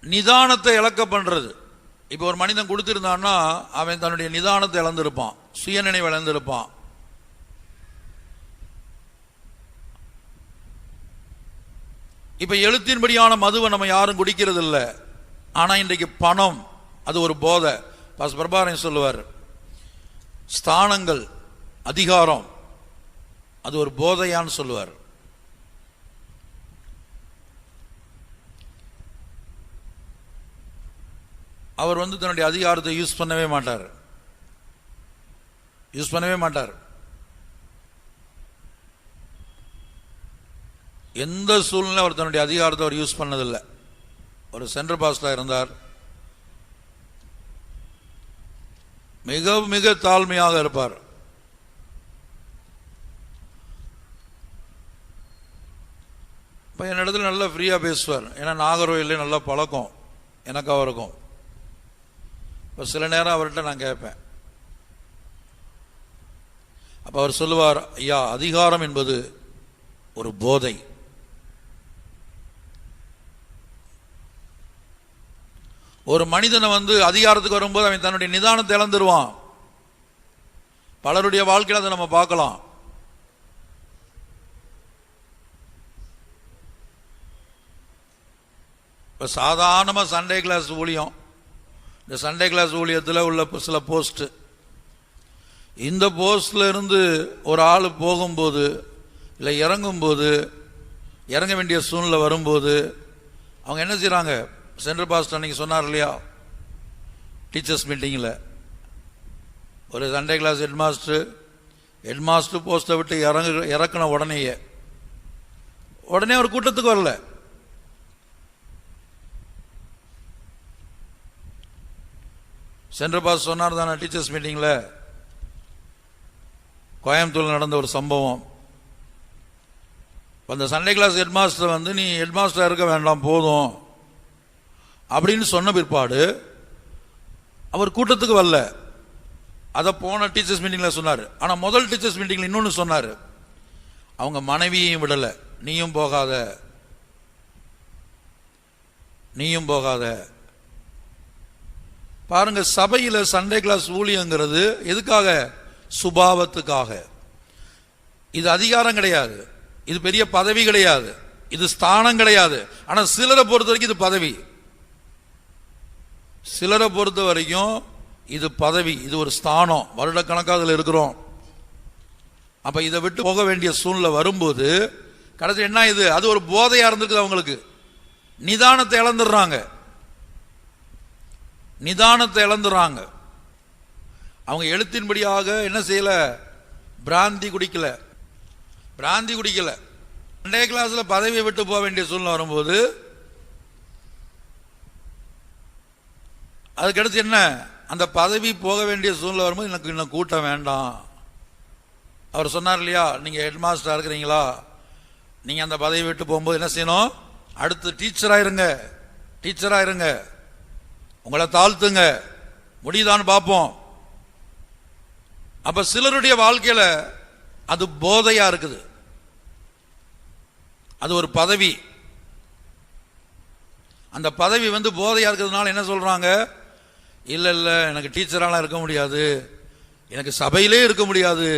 நிதானத்தை இழக்க பண்றது. இப்ப ஒரு மனிதன் கொடுத்திருந்தான்னா அவன் தன்னுடைய நிதானத்தை இழந்திருப்பான், சுயநினைவு இழந்திருப்பான். இப்ப எழுத்தின்படியான மதுவை நம்ம யாரும் குடிக்கிறது இல்லை. ஆனா இன்றைக்கு பணம் அது ஒரு போதை. பாஸ் பிரபாரன் சொல்லுவார், ஸ்தானங்கள், அதிகாரம் அது ஒரு போதையான்னு சொல்லுவார். அவர் தன்னுடைய அதிகாரத்தை யூஸ் பண்ணவே மாட்டார். எந்த சூழ்நிலை அவர் தன்னுடைய அதிகாரத்தை அவர் யூஸ் பண்ணதில்லை. ஒரு சென்ட்ரல் பாஸ்டா இருந்தார், மிக மிக தாழ்மையாக இருப்பார். இப்போ என்னிடத்துல நல்லா ஃப்ரீயாக பேசுவார். ஏன்னா நாகர்கோயிலே நல்ல பழக்கம் எனக்கு அவருக்கும். இப்போ சில நேரம் அவர்கிட்ட நான் கேட்பேன். அப்போ அவர் சொல்லுவார், ஐயா, அதிகாரம் என்பது ஒரு போதை. ஒரு மனிதனை அதிகாரத்துக்கு வரும்போது அவன் தன்னுடைய நிதானத்தை இழந்துருவான். பலருடைய வாழ்க்கையில் அதை நம்ம பார்க்கலாம். இப்போ சாதாரணமாக சண்டே கிளாஸ் ஊழியம், இந்த சண்டே கிளாஸ் ஊழியத்தில் உள்ள சில போஸ்ட், இந்த போஸ்ட்ல இருந்து ஒரு ஆள் போகும்போது இல்லை இறங்கும்போது, இறங்க வேண்டிய சூழ்நிலை வரும்போது அவங்க என்ன செய்கிறாங்க? சென்ட்ரல் பாஸ்டர் அன்னைக்கு சொன்னார் இல்லையா, டீச்சர்ஸ் மீட்டிங்கில், ஒரு சண்டே கிளாஸ் ஹெட்மாஸ்டர் போஸ்ட்டை விட்டு இறக்குன உடனே ஒரு கூட்டத்துக்கு வரல. சென்ட்ரல் பாஸ்டர் சொன்னார் தானே டீச்சர்ஸ் மீட்டிங்கில், கோயம்புத்தூரில் நடந்த ஒரு சம்பவம். அந்த சண்டே கிளாஸ் ஹெட்மாஸ்டர் நீ ஹெட்மாஸ்டராக இருக்க வேண்டாம் போதும் அப்படின்னு சொன்ன பிற்பாடு அவர் கூட்டத்துக்கு வரல. அதை போன டீச்சர்ஸ் மீட்டிங்கில் சொன்னார். ஆனால் முதல் டீச்சர்ஸ் மீட்டிங்கில் இன்னொன்று சொன்னார், அவங்க மனைவியையும் விடலை, நீயும் போகாத. பாருங்க, சபையில் சண்டே கிளாஸ் ஊழியங்கிறது எதுக்காக? சுபாவத்துக்காக. இது அதிகாரம் கிடையாது, இது பெரிய பதவி கிடையாது, இது ஸ்தானம் கிடையாது. ஆனா சிலரை பொறுத்த வரைக்கும் இது பதவி. சிலரை பொறுத்த வரைக்கும் இது பதவி, இது ஒரு ஸ்தானம், வருடக்கணக்காக அதில் இருக்கிறோம். அப்ப இதை விட்டு போக வேண்டிய சூழ்நிலை வரும்போது கடைசி என்ன இது? அது ஒரு போதையா இருந்திருக்குது அவங்களுக்கு. நிதானத்தை இழந்துடுறாங்க, நிதானத்தை இழந்துடுறாங்க. அவங்க எழுத்தின்படியாக என்ன செய்யல? பிராந்தி குடிக்கல, பிராந்தி குடிக்கல. 2 கிளாஸ்ல பதவியை விட்டு போக வேண்டிய சூழ்நிலை வரும்போது அதுக்கடுத்து என்ன? அந்த பதவி போக வேண்டிய சூழ்நிலை வரும்போது எனக்கு இன்னும் கூட்டம் வேண்டாம். அவர் சொன்னார் இல்லையா, நீங்க ஹெட் மாஸ்டரா இருக்கிறீங்களா, நீங்க அந்த பதவி விட்டு போகும்போது என்ன செய்யணும்? அடுத்து டீச்சரா இருங்க, டீச்சரா இருங்க, உங்களை தாழ்த்துங்க, முடியுதான்னு பார்ப்போம். அப்ப சிலருடைய வாழ்க்கையில அது போதையா இருக்குது, அது ஒரு பதவி. அந்த பதவி போதையா இருக்கிறதுனால என்ன சொல்றாங்க? இல்ல இல்ல, எனக்கு டீச்சராலாம் இருக்க முடியாது, எனக்கு சபையிலே இருக்க முடியாது,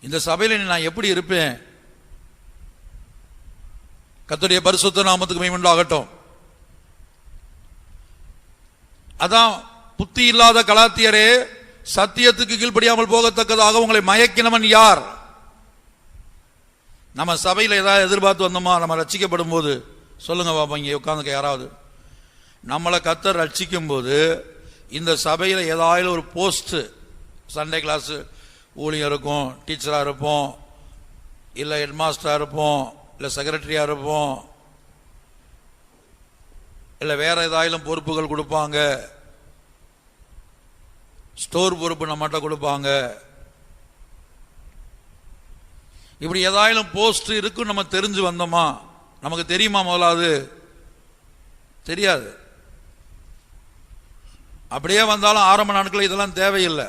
இந்த சபையில நான் எப்படி இருப்பேன்? கர்த்தருடைய பரிசுத்த நாமத்துக்கு மகிமை உண்டாகட்டும். அதான் புத்தி இல்லாத கலாத்தியரே, சத்தியத்துக்கு கீழ்ப்படியாமல் போகத்தக்கதாக உங்களை மயக்கினவன் யார்? நம்ம சபையில் ஏதாவது எதிர்பார்த்து வந்தோமா? நம்ம ரட்சிக்கப்படும் போது சொல்லுங்க பாப்பா, இங்கே உட்காந்துக்க யாராவது. நம்மளை கர்த்தர் ரட்சிக்கும் போது இந்த சபையில் ஏதாவது ஒரு போஸ்ட், சண்டே கிளாஸ் ஊழியர் இருக்கும், டீச்சராக இருப்போம், இல்லை ஹெட் மாஸ்டராக இருப்போம், இல்லை செக்ரட்டரியாக இருப்போம், இல்லை வேற ஏதாயிலும் பொறுப்புகள் கொடுப்பாங்க, ஸ்டோர் பொறுப்பு நம்மகிட்ட கொடுப்பாங்க. இப்படி ஏதாயிலும் போஸ்ட் இருக்குன்னு நம்ம தெரிஞ்சு வந்தோமா? நமக்கு தெரியுமா? முதலாவது தெரியாது. அப்படியே வந்தாலும் ஆரம்ப நாட்களில் இதெல்லாம் தேவையில்லை.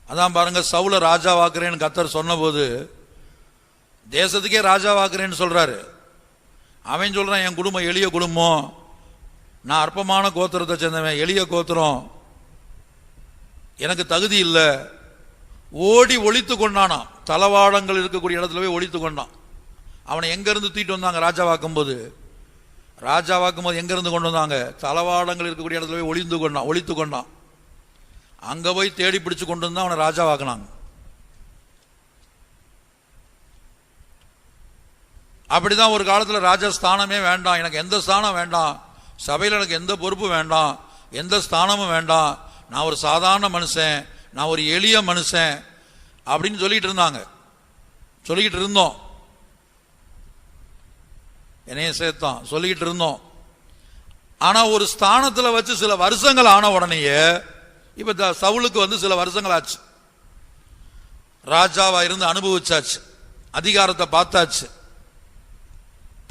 அதான் பாருங்க, சவுல ராஜாவாக்குறேன்னு கர்த்தர் சொன்ன போது தேசத்துக்கே ராஜாவாக்குறேன்னு சொல்றாரு. அவன் சொல்றான், என் குடும்பம் எளிய குடும்பம், நான் அற்பமான கோத்திரத்தை சேர்ந்தவன், எளிய கோத்திரம், எனக்கு தகுதி இல்லை. ஓடி ஒளித்து கொண்டானா, தளவாடங்கள் இருக்கக்கூடிய இடத்துல போய் ஒளித்து கொண்டான். அவனை எங்க இருந்து தூக்கிட்டு வந்தாங்க? ராஜாவாக்கும் போது எங்க இருந்து கொண்டு வந்தாங்க? தளவாடங்கள் இருக்கக்கூடிய இடத்துல போய் ஒளித்து கொண்டான். அங்க போய் தேடி பிடிச்சு கொண்டு வந்தா அவனை ராஜாவாக்குனாங்க. அப்படிதான் ஒரு காலத்துல ராஜஸ்தானமே வேண்டாம், எனக்கு எந்த ஸ்தானம் வேண்டாம், சபையில் எனக்கு எந்த பொறுப்பு வேண்டாம், எந்த ஸ்தானமும் வேண்டாம், நான் ஒரு சாதாரண மனுஷன், நான் ஒரு எளிய மனுஷன் அப்படின்னு சொல்லிட்டு இருந்தாங்க, சொல்லிக்கிட்டு இருந்தோம். என்னையும் சேர்த்தான் சொல்லிக்கிட்டு இருந்தோம். ஆனா ஒரு ஸ்தானத்துல வச்சு சில வருஷங்கள் ஆன உடனேயே, இப்ப சவுலுக்கு சில வருஷங்கள் ஆச்சு, ராஜாவா இருந்து அனுபவிச்சாச்சு, அதிகாரத்தை பார்த்தாச்சு,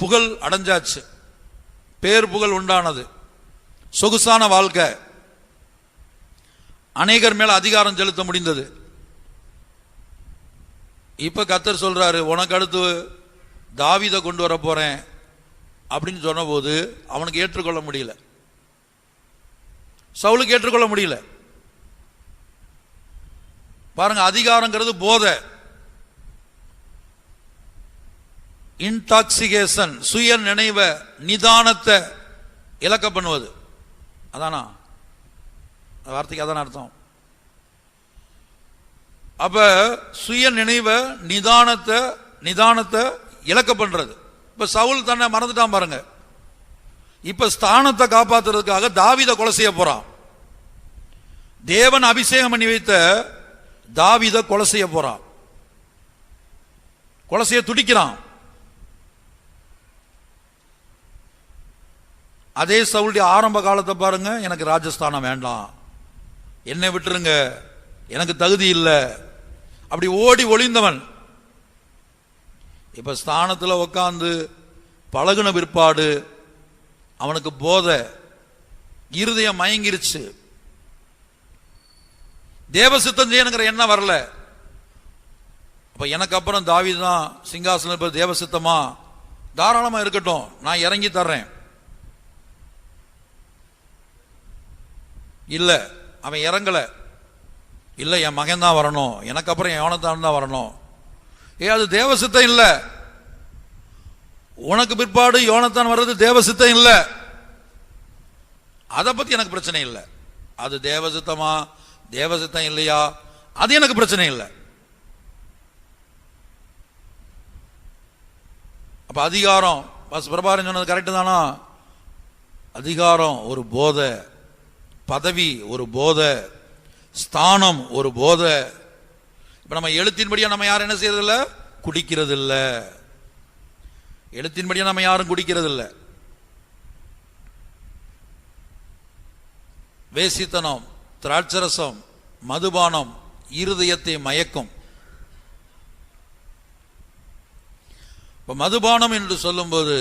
புகழ் அடைஞ்சாச்சு, பேர் புகழ் உண்டானது, சொகுசான வாழ்க்கை, அநேகர் மேல அதிகாரம் செலுத்த முடிந்தது. இப்ப கர்த்தர் சொல்றாரு, உனக்கு அடுத்து தாவீதை கொண்டு வர போறேன் அப்படின்னு சொன்ன போது அவனுக்கு ஏற்றுக்கொள்ள முடியல, சவுலுக்கு ஏற்றுக்கொள்ள முடியல. பாருங்க, அதிகாரங்கிறது போதை, இன்டாக்சிகேஷன், சுய நினைவ நிதானத்தை இலக்க பண்ணுவது. அதானா வார்த்தைக்கு அதான அர்த்தம்? அப்ப சுய நினைவ நிதானத்தை இலக்க பண்றது. இப்ப சவுல் தன்னை மறந்துட்டான் பாருங்க. இப்ப ஸ்தானத்தை காப்பாத்துறதுக்காக தாவீதை கொலை செய்ய போறான். தேவன் அபிஷேகம் பண்ணி வைத்த தாவீதை கொலை செய்ய போறான், கொலை செய்ய துடிக்கிறான். அதே சவுளுடைய ஆரம்ப காலத்தை பாருங்க, எனக்கு ராஜஸ்தானம் வேண்டாம், என்னை விட்டுருங்க, எனக்கு தகுதி இல்லை, அப்படி ஓடி ஒளிந்தவன் இப்ப ஸ்தானத்தில் உட்கார்ந்து பழகுன பிற்பாடு அவனுக்கு போதை, இருதயம் மயங்கிருச்சு, தேவசித்தம் செய்யணுங்கிற எண்ணம் வரல. அப்ப எனக்கு அப்புறம் தாவீது தான் சிங்காசனம், தேவசித்தமா தாராளமா இருக்கட்டும், நான் இறங்கி தர்றேன். இல்ல, அவன் இறங்கல. இல்ல, என் மகன் தான் வரணும், எனக்கு அப்புறம் என் யோனத்தான் தான் வரணும். அது தேவசித்தம் இல்ல. உனக்கு பிற்பாடு யோனத்தான் வர்றது தேவசித்தம் இல்ல. அதை பத்தி எனக்கு பிரச்சனை இல்லை. அது தேவசித்தமா தேவசித்தம் இல்லையா, அது எனக்கு பிரச்சனை இல்லை. அப்ப அதிகாரம், பிரபாகரன் சொன்னது கரெக்டு தானா? அதிகாரம் ஒரு போதை, பதவி ஒரு போதை, ஸ்தானம் ஒரு போதை. இப்ப நம்ம எழுத்தின்படியா நம்ம யாரும் என்ன செய்யறது இல்ல? குடிக்கிறது இல்ல. எழுத்தின்படியா நம்ம யாரும் குடிக்கிறது இல்ல. வேசித்தனம், திராட்சரசம், மதுபானம் இருதயத்தை மயக்கும். மதுபானம் என்று சொல்லும்போது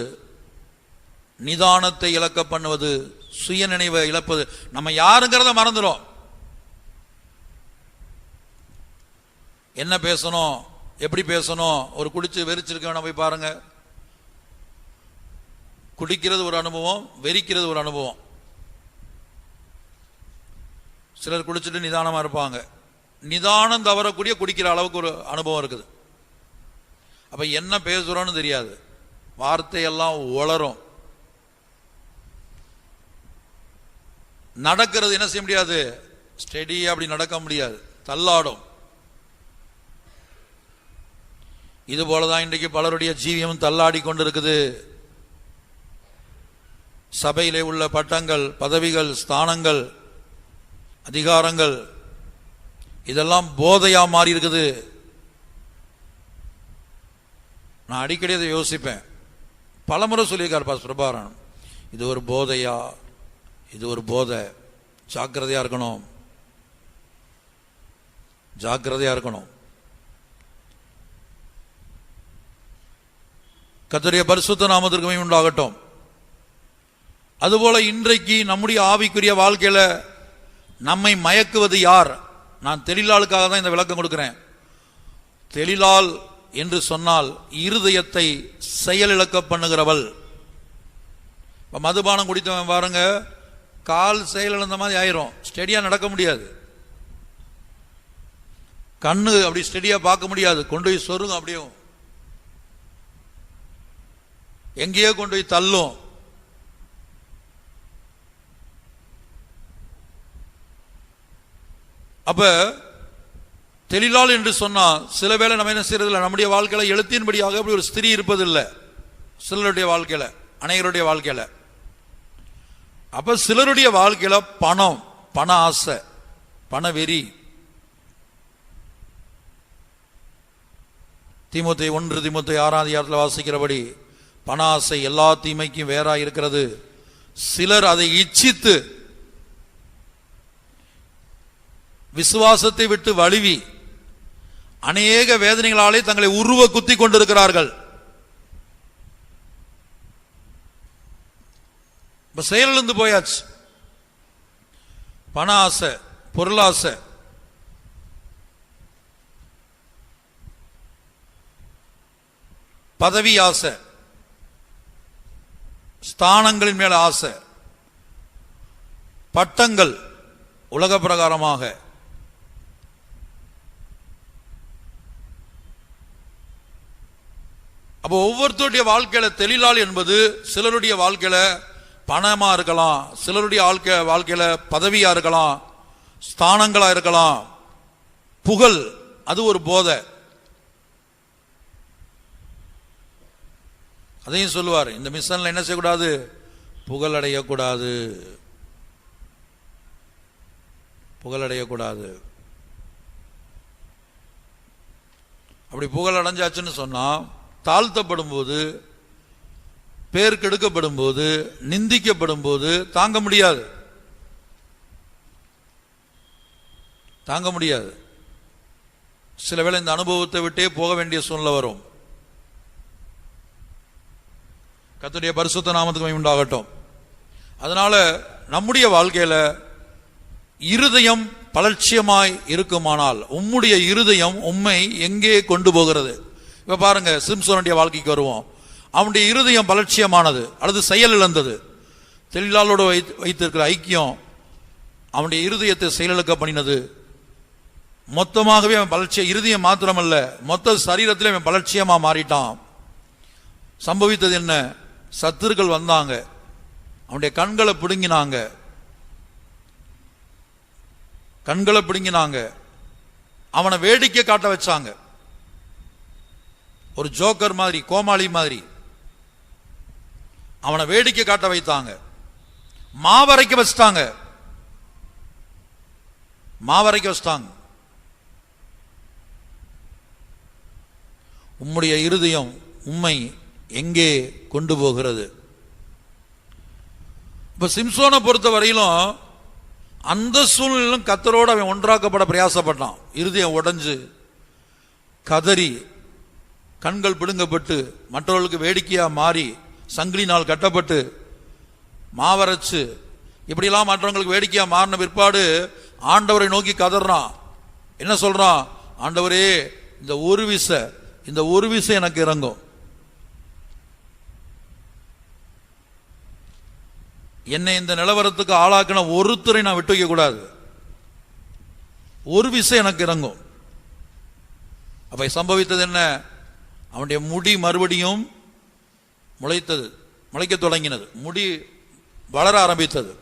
நிதானத்தை இழக்க பண்ணுவது, சுய நினைவை இழப்பது. நம்ம யாருங்கிறத மறந்துடும். என்ன பேசணும், எப்படி பேசணும். ஒரு குடிச்சு வெறிச்சிருக்க போய் பாருங்க. குடிக்கிறது ஒரு அனுபவம், வெறிக்கிறது ஒரு அனுபவம். சிலர் குடிச்சிட்டு நிதானமா இருப்பாங்க. நிதானம் தவறக்கூடிய குடிக்கிற அளவுக்கு ஒரு அனுபவம் இருக்குது. அப்ப என்ன பேசுறோம்னு தெரியாது, வார்த்தையெல்லாம் உளரும். நடக்கிறது என்ன செய்ய முடியாது, ஸ்டெடியா அப்படி நடக்க முடியாது, தள்ளாடும். இது போலதான் இன்றைக்கு பலருடைய ஜீவியம் தள்ளாடி கொண்டிருக்குது. சபையிலே உள்ள பட்டங்கள், பதவிகள், ஸ்தானங்கள், அதிகாரங்கள் இதெல்லாம் போதையா மாறி இருக்குது. நான் அடிக்கடி அதை யோசிப்பேன். பலமுறை சொல்லியிருக்கார் பாஸ் பிரபாகரன், இது ஒரு போதையா, இது ஒரு போதை, ஜாக்கிரதையா இருக்கணும், ஜாக்கிரதையா இருக்கணும். கர்த்தருடைய பரிசுத்த நாமத்திற்கு மகிமை உண்டாகட்டும். அதுபோல இன்றைக்கு நம்முடைய ஆவிக்குரிய வாழ்க்கையில நம்மை மயக்குவது யார்? நான் தெளிலாளுக்காக தான் இந்த விளக்கம் கொடுக்கிறேன். தெளிலாள் என்று சொன்னால் இருதயத்தை செயலிழக்க பண்ணுகிறவள். மதுபானம் குடித்தவன் பாருங்க, கால் செயலிழந்த மாதிரி ஆயிரும், ஸ்டெடியா நடக்க முடியாது, கண்ணு அப்படி ஸ்டெடியா பார்க்க முடியாது, கொண்டு போய் சொருங்க, அப்படியே எங்கேயோ கொண்டு போய் தள்ளும். அப்ப தெளிலாள் என்று சொன்னா சில வேளை நம்ம என்ன செய்யறதில்லை, நம்முடைய வாழ்க்கையில எழுத்தின்படியாக அப்படி ஒரு ஸ்திரீ இருப்பதில்லை சிலருடைய வாழ்க்கையில, அனைவருடைய வாழ்க்கையில. அப்ப சிலருடைய வாழ்க்கையில பணம், பண ஆசை, பண வெறி. தீமோத்தேயு 1 வாசிக்கிறபடி பண ஆசை எல்லா தீமைக்கும் வேறா இருக்கிறது. சிலர் அதை இச்சித்து விசுவாசத்தை விட்டு வழுவி அநேக வேதனைகளாலே தங்களை உருவ குத்தி கொண்டிருக்கிறார்கள். செயலிழந்து போயாச்சு. பண ஆசை, பொருளாசை, பதவி ஆசை, ஸ்தானங்களின் மேல ஆசை, பட்டங்கள் உலக பிரகாரமாக. அப்போ ஒவ்வொருத்தருடைய வாழ்க்கையில தெளிலாள் என்பது சிலருடைய வாழ்க்கையில பணமா இருக்கலாம், சிலருடைய வாழ்க்கையில பதவியா இருக்கலாம், ஸ்தானங்களா இருக்கலாம், புகழ், அது ஒரு போதை. அதையும் சொல்லுவார், இந்த மிஷன்ல என்ன செய்யக்கூடாது, புகழ் அடையக்கூடாது, புகழ் அடையக்கூடாது. அப்படி புகழ் அடைஞ்சாச்சுன்னு சொன்னா தாழ்த்தப்படும் போது, பேர் கெடுக்கப்படும் போது, நிந்திக்கப்படும் போது தாங்க முடியாது, தாங்க முடியாது. சில வேளை இந்த அனுபவத்தை விட்டே போக வேண்டிய சூழ்நிலை வரும். கர்த்தருடைய பரிசுத்த நாமத்துக்கு மகிமை உண்டாகட்டும். அதனால நம்முடைய வாழ்க்கையில இருதயம் பலட்சியமாய் இருக்குமானால் உம்முடைய இருதயம் உம்மை எங்கே கொண்டு போகிறது? இப்ப பாருங்க, சிம்சோனுடைய வாழ்க்கைக்கு வருவோம். அவனுடைய இருதயம் பலட்சியமானது அல்லது செயல் இழந்தது. தெளிலாளோடு வைத்திருக்கிற ஐக்கியம் அவனுடைய இருதயத்தை செயலிழக்க பண்ணினது. மொத்தமாகவே அவன் பலட்சிய, இருதயம் மாத்திரமல்ல, மொத்த சரீரத்திலே அவன் பலட்சியமா மாறிட்டான். சம்பவித்தது என்ன? சத்துருக்கள் வந்தாங்க, அவனுடைய கண்களை பிடுங்கினாங்க, கண்களை பிடுங்கினாங்க, அவனை வேடிக்கை காட்ட வச்சாங்க. ஒரு ஜோக்கர் மாதிரி, கோமாளி மாதிரி. அவனை வேடிக்கை காட்ட வைத்தாங்க, மாவரைக்க வச்சிட்டாங்க. உம்முடைய இருதயம் உம்மை எங்கே கொண்டு போகிறது? இப்ப சிம்சோனை பொறுத்த வரையிலும் அந்த சூழ்நிலையிலும் கர்த்தரோடு அவன் ஒன்றாக்கப்பட பிரயாசப்பட்டான். இருதயம் உடைஞ்சு கதறி கண்கள் பிடுங்கப்பட்டு மற்றவர்களுக்கு வேடிக்கையா மாறி சங்கிலினால் கட்டப்பட்டு மாவரைச்சு இப்படிலாம் மற்றவங்களுக்கு வேடிக்கையா மாறின பிற்பாடு ஆண்டவரை நோக்கி கதறான். என்ன சொல்றான்? ஆண்டவரே, இந்த ஒரு விசை எனக்கு இறங்கும். என்னை இந்த நிலவரத்துக்கு ஆளாக்கின ஒருத்தரை நான் விட்டு வைக்க கூடாது. ஒரு விசை எனக்கு இறங்கும். அப்ப சம்பவித்தது என்ன? அவனுடைய முடி மறுபடியும் முளைக்க தொடங்கினது, முடி வளர ஆரம்பித்தது.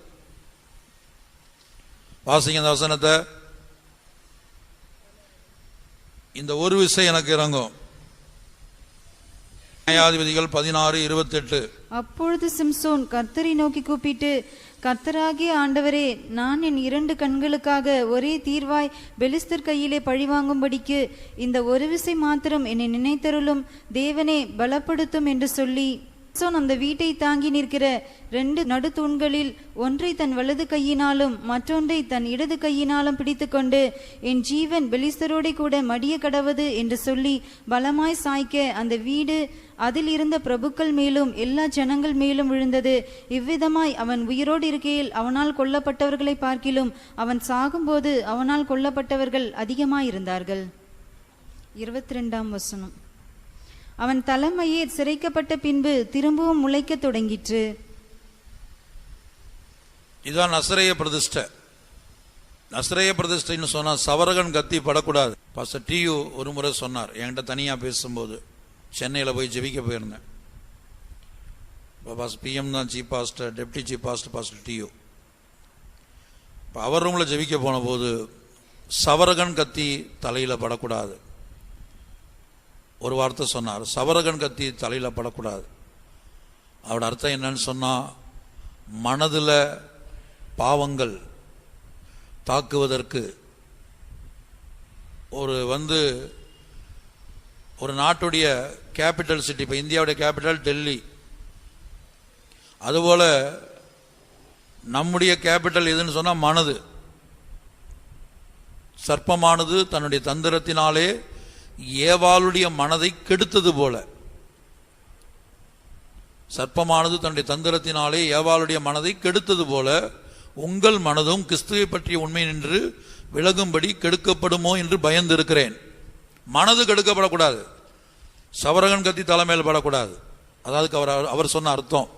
வாசிங்க அந்த வசனத்தை. இந்த ஒரு விசை எனக்கு இறங்கும். நியாயாதிபதிகள் 16:28. அப்பொழுது சிம்சோன் கர்த்தரை நோக்கி கூப்பிட்டு, கர்த்தராகிய ஆண்டவரே, நான் என் 2 கண்களுக்காக ஒரே தீர்வாய் பெலிஸ்தர் கையிலே பழிவாங்கும்படிக்கு இந்த ஒரு விசை மாத்திரம் என்னை நினைத்தருளும், தேவனே பலப்படுத்தும் என்று சொல்லி சிம்சோன் அந்த வீட்டை தாங்கி நிற்கிற 2 நடுத்தூண்களில் ஒன்றை தன் வலது கையினாலும் மற்றொன்றை தன் இடது கையினாலும் பிடித்துக்கொண்டு, என் ஜீவன் பெலிஸ்தரோடே கூட மடிய கடவது என்று சொல்லி பலமாய் சாய்க்க அந்த வீடு அதில் இருந்த பிரபுக்கள் மேலும் எல்லா ஜனங்கள் மேலும் விழுந்தது. இவ்விதமாய் அவன் உயிரோடு இருக்கையில் அவனால் கொல்லப்பட்டவர்களை பார்க்கிலும் அவன் சாகும்போது அவனால் கொல்லப்பட்டவர்கள் அதிகமாயிருந்தார்கள். 22ஆம் வசனம். அவன் தலைமையேர் சிரைக்கப்பட்ட பின்பு திரும்பவும் முளைக்க தொடங்கிற்று. இதுதான் நசரேய பிரதிஷ்டை. நசரேய பிரதிஷ்டைன்னு சொன்னா சவரகன் கத்தி படக்கூடாது. பாஸ்டர் டியூ ஒரு முறை சொன்னார், என்கிட்ட தனியா பேசும்போது. சென்னையில் போய் ஜெபிக்க போயிருந்தேன். பிஎம் தான் chief pastor, deputy chief pastor pastor டியூ. இப்போ அவர் ரூமில் ஜெபிக்க போன போது சவரகன் கத்தி தலையில் படக்கூடாது. ஒரு வார்த்தை சொன்னார், சவரகன் கத்தி தலையில் படக்கூடாது. அவரோட அர்த்தம் என்னன்னு சொன்னால், மனதில் பாவங்கள் தாக்குவதற்கு ஒரு நாட்டுடைய கேபிட்டல் சிட்டி, இப்போ இந்தியாவுடைய கேபிட்டல் டெல்லி, அதுபோல் நம்முடைய கேபிட்டல் எதுன்னு சொன்னால் மனது. சர்ப்பமானது தன்னுடைய தந்திரத்தினாலே ஏவாளுடைய மனதை கெடுத்தது போல, சர்ப்பமானது தன்னுடைய தந்திரத்தினாலே ஏவாளுடைய மனதை கெடுத்தது போல உங்கள் மனதும் கிறிஸ்துவை பற்றிய உண்மை நின்று விலகும்படி கெடுக்கப்படுமோ என்று பயந்திருக்கிறேன். மனது கெடுக்கப்படக்கூடாது, சவரகன் கத்தி தலைமையில் படக்கூடாது. அதாவது அவர் சொன்ன அர்த்தம்.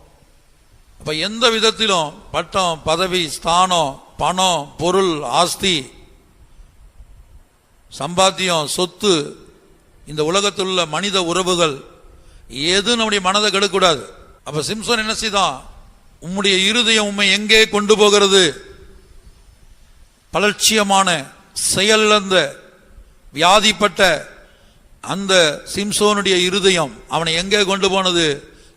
அப்ப எந்த விதத்திலும் பட்டம், பதவி, ஸ்தானம், பணம், பொருள், ஆஸ்தி, சம்பாத்தியம், சொத்து, இந்த உலகத்தில் உள்ள மனித உறவுகள் எது நம்முடைய மனதை கெடுக்கூடாது. அப்ப சிம்சோன் என்ன செய்தான்? உம்முடைய இருதயம் உம்மை எங்கே கொண்டு போகிறது? பலட்சியமான செயலிழந்த வியாதிப்பட்ட அந்த சிம்சோனுடைய இருதயம் அவனை எங்கே கொண்டு போனது?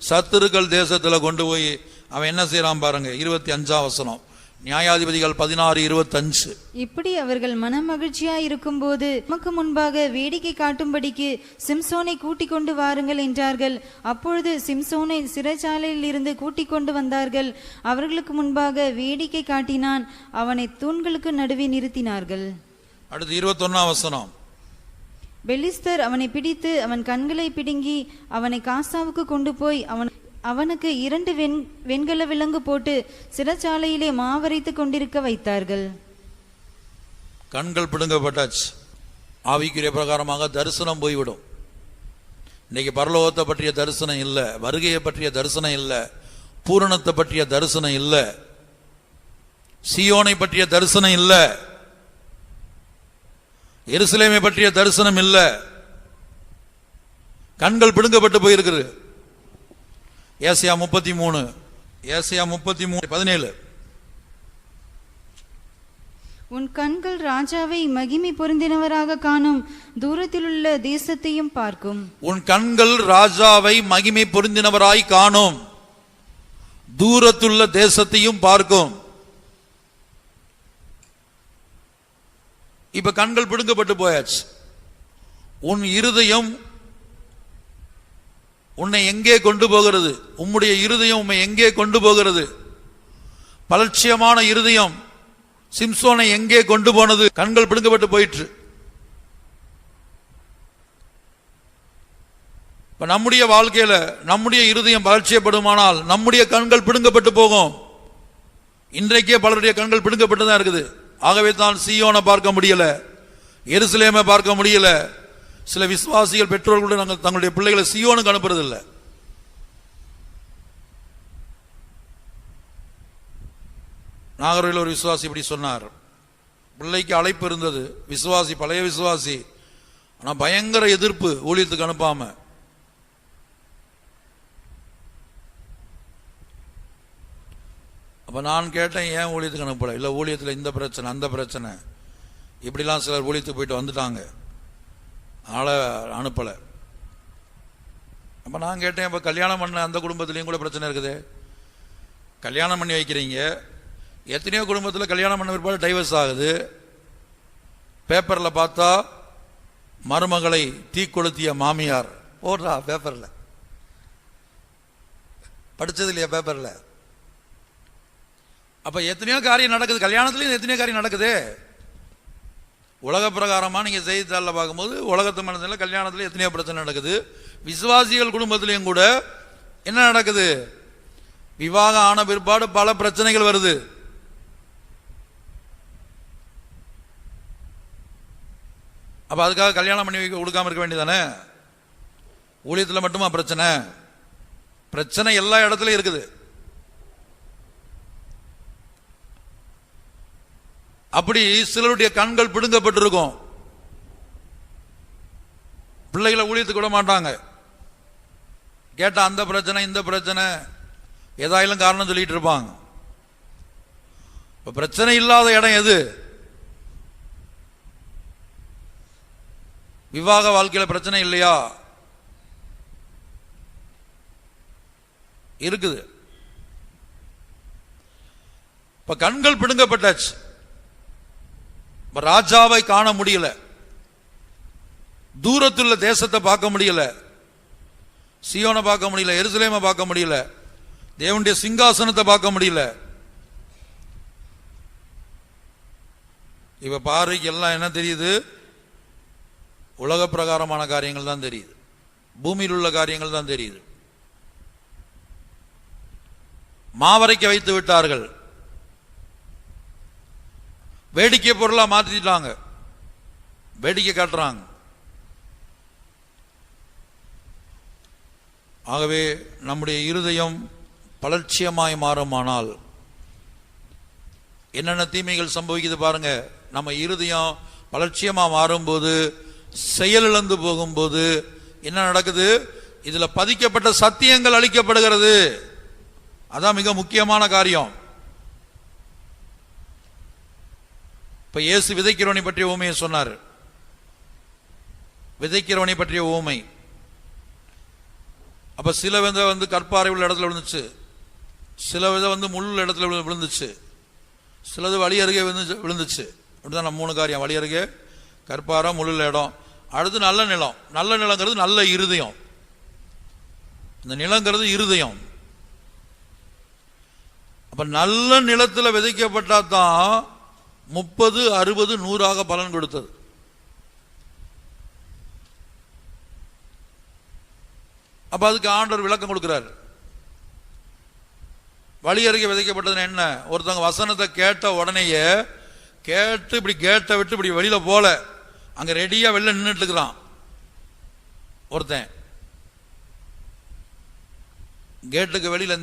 சத்துருக்கள் தேசத்தில் கொண்டு போய் அவன் என்ன செய்யறான் பாருங்க. 25ஆம் வசனம், நியாயாதிபதிகள் 16:25. இப்படி அவர்கள் மனமகிழ்ச்சியாய் இருக்கும் போது நமக்கு முன்பாக வேடிக்கை காட்டும்படிக்கு சிம்சோனை கூட்டிக் கொண்டு வாருங்கள் என்றார்கள். அப்பொழுது சிம்சோனை சிறைச்சாலையில் இருந்து கூட்டிக் கொண்டு வந்தார்கள். அவர்களுக்கு முன்பாக வேடிக்கை காட்டினான். அவனை தூண்களுக்கு நடுவே நிறுத்தினார்கள். அடுத்து 21ஆம் வசனம். பெலிஸ்தர் அவனை பிடித்து அவன் கண்களை பிடுங்கி அவனை காசாவுக்கு கொண்டு போய் அவனுக்கு 2 வெண்கல விலங்கு போட்டு சிறைச்சாலையிலே மாவரைத்து கொண்டிருக்க வைத்தார்கள். கண்கள் பிடுங்கப்பட்டாச்சு. ஆவிக்குரிய பிரகாரமாக தரிசனம் போய்விடும். இன்னைக்கு பரலோகத்தை பற்றிய தரிசனம் இல்லை, வருகையை பற்றிய தரிசனம் இல்லை, பூரணத்தை பற்றிய தரிசனம் இல்லை, சீயோனை பற்றிய தரிசனம் இல்லை, எருசலேமை பற்றிய தரிசனம் இல்லை. கண்கள் பிடுங்கப்பட்டு போயிருக்கிறது. ஏசாயா 33:17. உன் கண்கள் ராஜாவை மகிமை பொருந்தினவராக காணும், தூரத்தில் உள்ள தேசத்தையும் பார்க்கும். உன் கண்கள் ராஜாவை மகிமை பொருந்தினவராய் காணும். தூரத்துள்ள தேசத்தையும் பார்க்கும். இப்ப கண்கள் பிடுங்கப்பட்டு போயாச்சு. உன் இருதயம் உன்னை எங்கே கொண்டு போகிறது? உம்முடைய இருதயம் உம்மை எங்கே கொண்டு போகிறது? பலட்சியமான இருதயம் சிம்சோனை எங்கே கொண்டு போனது? கண்கள் பிடுங்கப்பட்டு போயிற்று. நம்முடைய வாழ்க்கையில நம்முடைய இருதயம் பலட்சியப்படுமானால் நம்முடைய கண்கள் பிடுங்கப்பட்டு போகும். இன்றைக்கே பலருடைய கண்கள் பிடுங்கப்பட்டு தான் இருக்குது. ஆகவே தான் சீயோனை பார்க்க முடியல, எருசலேமை பார்க்க முடியல. சில விசுவாசிகள் பெற்றோர்களுடன் நாங்கள் தங்களுடைய பிள்ளைகளை சீயோனுக்கு அனுப்புறது இல்லை. நாகர்கோவில் ஒரு விசுவாசி இப்படி சொன்னார். பிள்ளைக்கு அழைப்பு இருந்தது, விசுவாசி, பழைய விசுவாசி, ஆனா பயங்கர எதிர்ப்பு ஊழியத்துக்கு அனுப்பாம. அப்ப நான் கேட்டேன், ஏன் ஊழியத்துக்கு அனுப்பல? இல்ல ஊழியத்தில் இந்த பிரச்சனை அந்த பிரச்சனை இப்படிலாம் சிலர் ஊழியத்துக்கு போயிட்டு வந்துட்டாங்க, அதனால அனுப்பல. அப்ப நான் கேட்டேன், இப்ப கல்யாணம் பண்ண அந்த குடும்பத்திலையும் கூட பிரச்சனை இருக்குது. கல்யாணம் பண்ணி வைக்கிறீங்க, எத்தனையோ குடும்பத்தில் கல்யாணம் பண்ண பிற்பாடு டைவர்ஸ் ஆகுது. பேப்பர்ல பார்த்தா மருமகளை தீக்கொளுத்திய மாமியார் போடுறா பேப்பர்ல, படிச்சது இல்லையா பேப்பர்ல? அப்ப எத்தனையோ காரியம் நடக்குது, கல்யாணத்திலையும் எத்தனையோ காரியம் நடக்குது. உலக பிரகாரமா நீங்க செய்தித்தாளில் பார்க்கும்போது உலகத்து மனதில் கல்யாணத்துல எத்தனையோ பிரச்சனை நடக்குது. விசுவாசிகள் குடும்பத்திலையும் கூட என்ன நடக்குது? விவாகம் ஆன பிற்பாடு பல பிரச்சனைகள் வருது. அப்ப அதுக்காக கல்யாணம் பண்ணி கொடுக்காம இருக்க வேண்டியதானே? ஊழியத்தில் மட்டுமா பிரச்சனை? பிரச்சனை எல்லா இடத்துலயும் இருக்குது. அப்படி சிலருடைய கண்கள் பிடுங்கப்பட்டிருக்கும். பிள்ளைகளை ஊழியத்துக்கு விட மாட்டாங்க. கேட்டா அந்த பிரச்சனை இந்த பிரச்சனை ஏதாயிலும் காரணம் சொல்லிட்டு இருப்பாங்க. பிரச்சனை இல்லாத இடம் எது? விவாக வாழ்க்கையில பிரச்சனை இல்லையா? இருக்குது. இப்ப கண்கள் பிடுங்கப்பட்டாச்சு. ராஜாவை காண முடியல, தூரத்துள்ள தேசத்தை பார்க்க முடியல, சீயோனை பார்க்க முடியல, எருசலேமை பார்க்க முடியல, தேவனுடைய சிங்காசனத்தை பார்க்க முடியல. இப்ப பார்வைக்கு எல்லாம் என்ன தெரியுது? உலக பிரகாரமான காரியங்கள் தான் தெரியுது, பூமியில் உள்ள காரியங்கள் தான் தெரியுது. மாவரைக்க வைத்து விட்டார்கள், வேடிக்கை பொருளா மாற்றிட்டாங்க, வேடிக்கை காட்டுறாங்க. ஆகவே நம்முடைய இருதயம் பலட்சியமாய் மாறுமானால் என்னென்ன தீமைகள் சம்பவிக்குது பாருங்க. நம்ம இருதயம் பலட்சியமா மாறும்போது, செயலிழந்து போகும்போது என்ன நடக்குது? இதுல பதிக்கப்பட்ட சத்தியங்கள் அளிக்கப்படுகிறது. அதான் மிக முக்கியமான காரியம். இப்ப இயேசு விதைக்கிறவனை பற்றிய ஊமையை சொன்னார். விதைக்கிறவனை பற்றிய ஊமை. அப்ப சில விதை வந்து கற்பாறை உள்ள இடத்துல விழுந்துச்சு, சில விதை வந்து முள் இடத்துல விழுந்துச்சு, சிலது வழி அருகே விழுந்துச்சு. அப்படிதான் நம்ம மூணு காரியம்: வழி அருகே, கற்பாறை, முள்ளுள்ள இடம். அடுத்து நல்ல நிலம். நல்ல நிலங்கிறது நல்ல இருதயம். இந்த நிலங்கிறது இருதயம். அப்ப நல்ல நிலத்தில் விதைக்கப்பட்டா தான் 30, 60, 100 பலன் கொடுத்தது. அப்ப அதுக்கு ஆண்டவர் விளக்கம் கொடுக்கிறார். வழி அருகே விதைக்கப்பட்டதுன்னு என்ன? ஒருத்தவங்க வசனத்தை கேட்ட உடனேயே கேட்டு இப்படி கேட்டை விட்டு இப்படி வெளியில போல, அங்க ரெடியா வெளில நின்றுட்டு இருக்கிறான் ஒருத்தன். கேட்டுக்கு வெளியில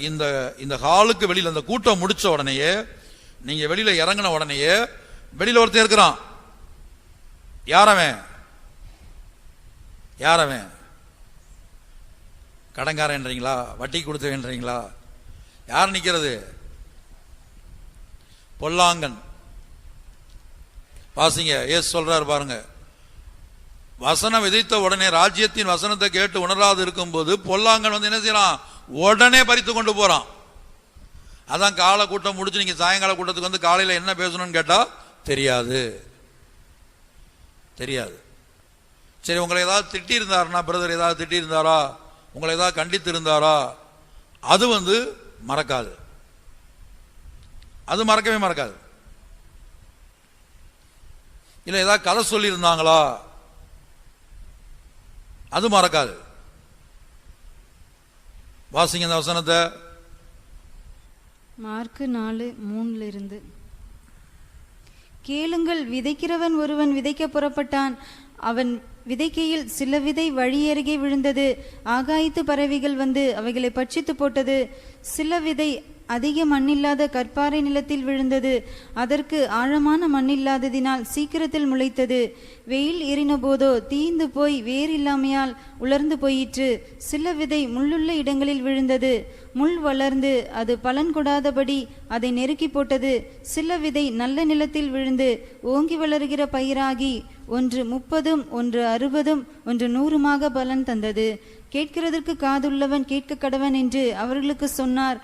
இந்த இந்த ஹாலுக்கு வெளியில இந்த கூட்டம் முடிச்ச உடனேயே, நீங்க வெளியில இறங்கின உடனேயே வெளியில ஒருத்தன் இருக்கிறான். யாரவன்? யாரவன்? கடன்காரன்றீங்களா? வட்டி கொடுத்தவன்றீங்களா? யார் நிக்கிறது? பொல்லாங்கன். வாசிங்க, ஏசு சொல்றாரு பாருங்க. வசனம் விதைத்த உடனே, ராஜ்யத்தின் வசனத்தை கேட்டு உணராது இருக்கும் போது பொல்லாங்கன் வந்து என்ன செய்யறான்? உடனே பறித்து கொண்டு போறான். அதான் காலை கூட்டம் முடிச்சு நீங்க சாயங்கால கூட்டத்துக்கு வந்து காலையில் என்ன பேசணும்னு கேட்டா தெரியாது. சரி, உங்களை ஏதாவது திட்டி இருந்தாருன்னா, பிரதர் ஏதாவது திட்டி இருந்தாரா, உங்களை ஏதாவது கண்டித்து இருந்தாரா, அது மறக்காது. அது மறக்கவே மறக்காது. இல்ல ஏதாவது கதை சொல்லி இருந்தாங்களா, அது மறக்காது. வாசிங்க இந்த வசனத்தை. மார்க்கு 4:3 கேளுங்கள், விதைக்கிறவன் ஒருவன் விதைக்க புறப்பட்டான். அவன் விதைக்கையில் சில விதை வழியருகே விழுந்தது. ஆகாயத்து பறவைகள் வந்து அவைகளை பட்சித்து போட்டது. சில விதை அதிக மண்ணில்லாத கற்பாறை நிலத்தில் விழுந்தது. அதற்கு ஆழமான மண்ணில்லாததினால் சீக்கிரத்தில் முளைத்தது. வெயில் ஏறின போதோ தீந்து போய் வேர் இல்லாமையால் உலர்ந்து போயிற்று. சில விதை முள்ளுள்ள இடங்களில் விழுந்தது. முள் வளர்ந்து அது பலன் கொடாதபடி அதை நெருக்கி போட்டது. சில விதை நல்ல நிலத்தில் விழுந்து ஓங்கி வளருகிற பயிராகி ஒன்று 30, ஒன்று 60, ஒன்று 100 பலன் தந்தது. கேட்கிறதற்கு காதுள்ளவன் கேட்க கடவன் என்று அவர்களுக்கு சொன்னார்.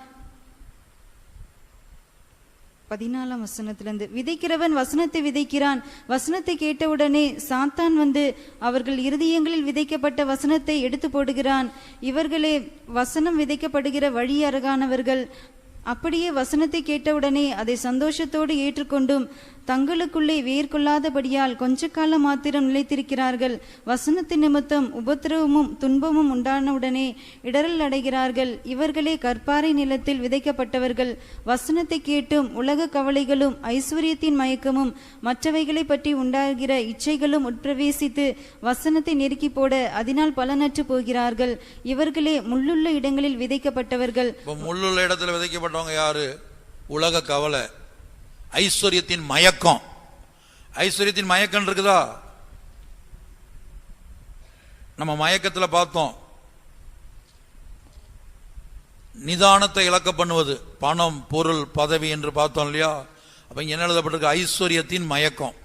14 வசனத்திலிருந்து, விதைக்கிறவன் வசனத்தை விதைக்கிறான். வசனத்தை கேட்டவுடனே சாத்தான் வந்து அவர்கள் இருதயங்களில் விதைக்கப்பட்ட வசனத்தை எடுத்து போடுகிறான். இவர்களே வசனம் விதைக்கப்படுகிற வழி அருகானவர்கள். அப்படியே வசனத்தை கேட்டவுடனே அதை சந்தோஷத்தோடு ஏற்றுக்கொண்டும் தங்களுக்குள்ளே வேர் கொள்ளாதபடியால் கொஞ்ச காலம் மாத்திரம் நிலைத்திருக்கிறார்கள். வசனத்தின் நிமித்தம் உபத்திரவமும் துன்பமும் உண்டானவுடனே இடரல் அடைகிறார்கள். இவர்களே கற்பாறை நிலத்தில் விதைக்கப்பட்டவர்கள். வசனத்தை கேட்டும் உலக கவலைகளும் ஐஸ்வர்யத்தின் மயக்கமும் மற்றவைகளை பற்றி உண்டாகிற இச்சைகளும் உட்பிரவேசித்து வசனத்தை நெருக்கி போட அதனால் பலனற்று போகிறார்கள். இவர்களே முள்ளுள்ள இடங்களில் விதைக்கப்பட்டவர்கள். முள்ளுள்ள இடத்துல விதைக்கப்பட்டவங்க யாரு? உலக கவலை, ஐஸ்வர்யத்தின் மயக்கம். ஐஸ்வர்யத்தின் மயக்கம் இருக்குதா? நம்ம மயக்கத்தில் பார்த்தோம், நிதானத்தை இழக்க பண்ணுவது பணம், பொருள், பதவி என்று பார்த்தோம் இல்லையா? அப்ப இங்க என்ன எழுதப்பட்டிருக்கு? ஐஸ்வர்யத்தின் மயக்கம்.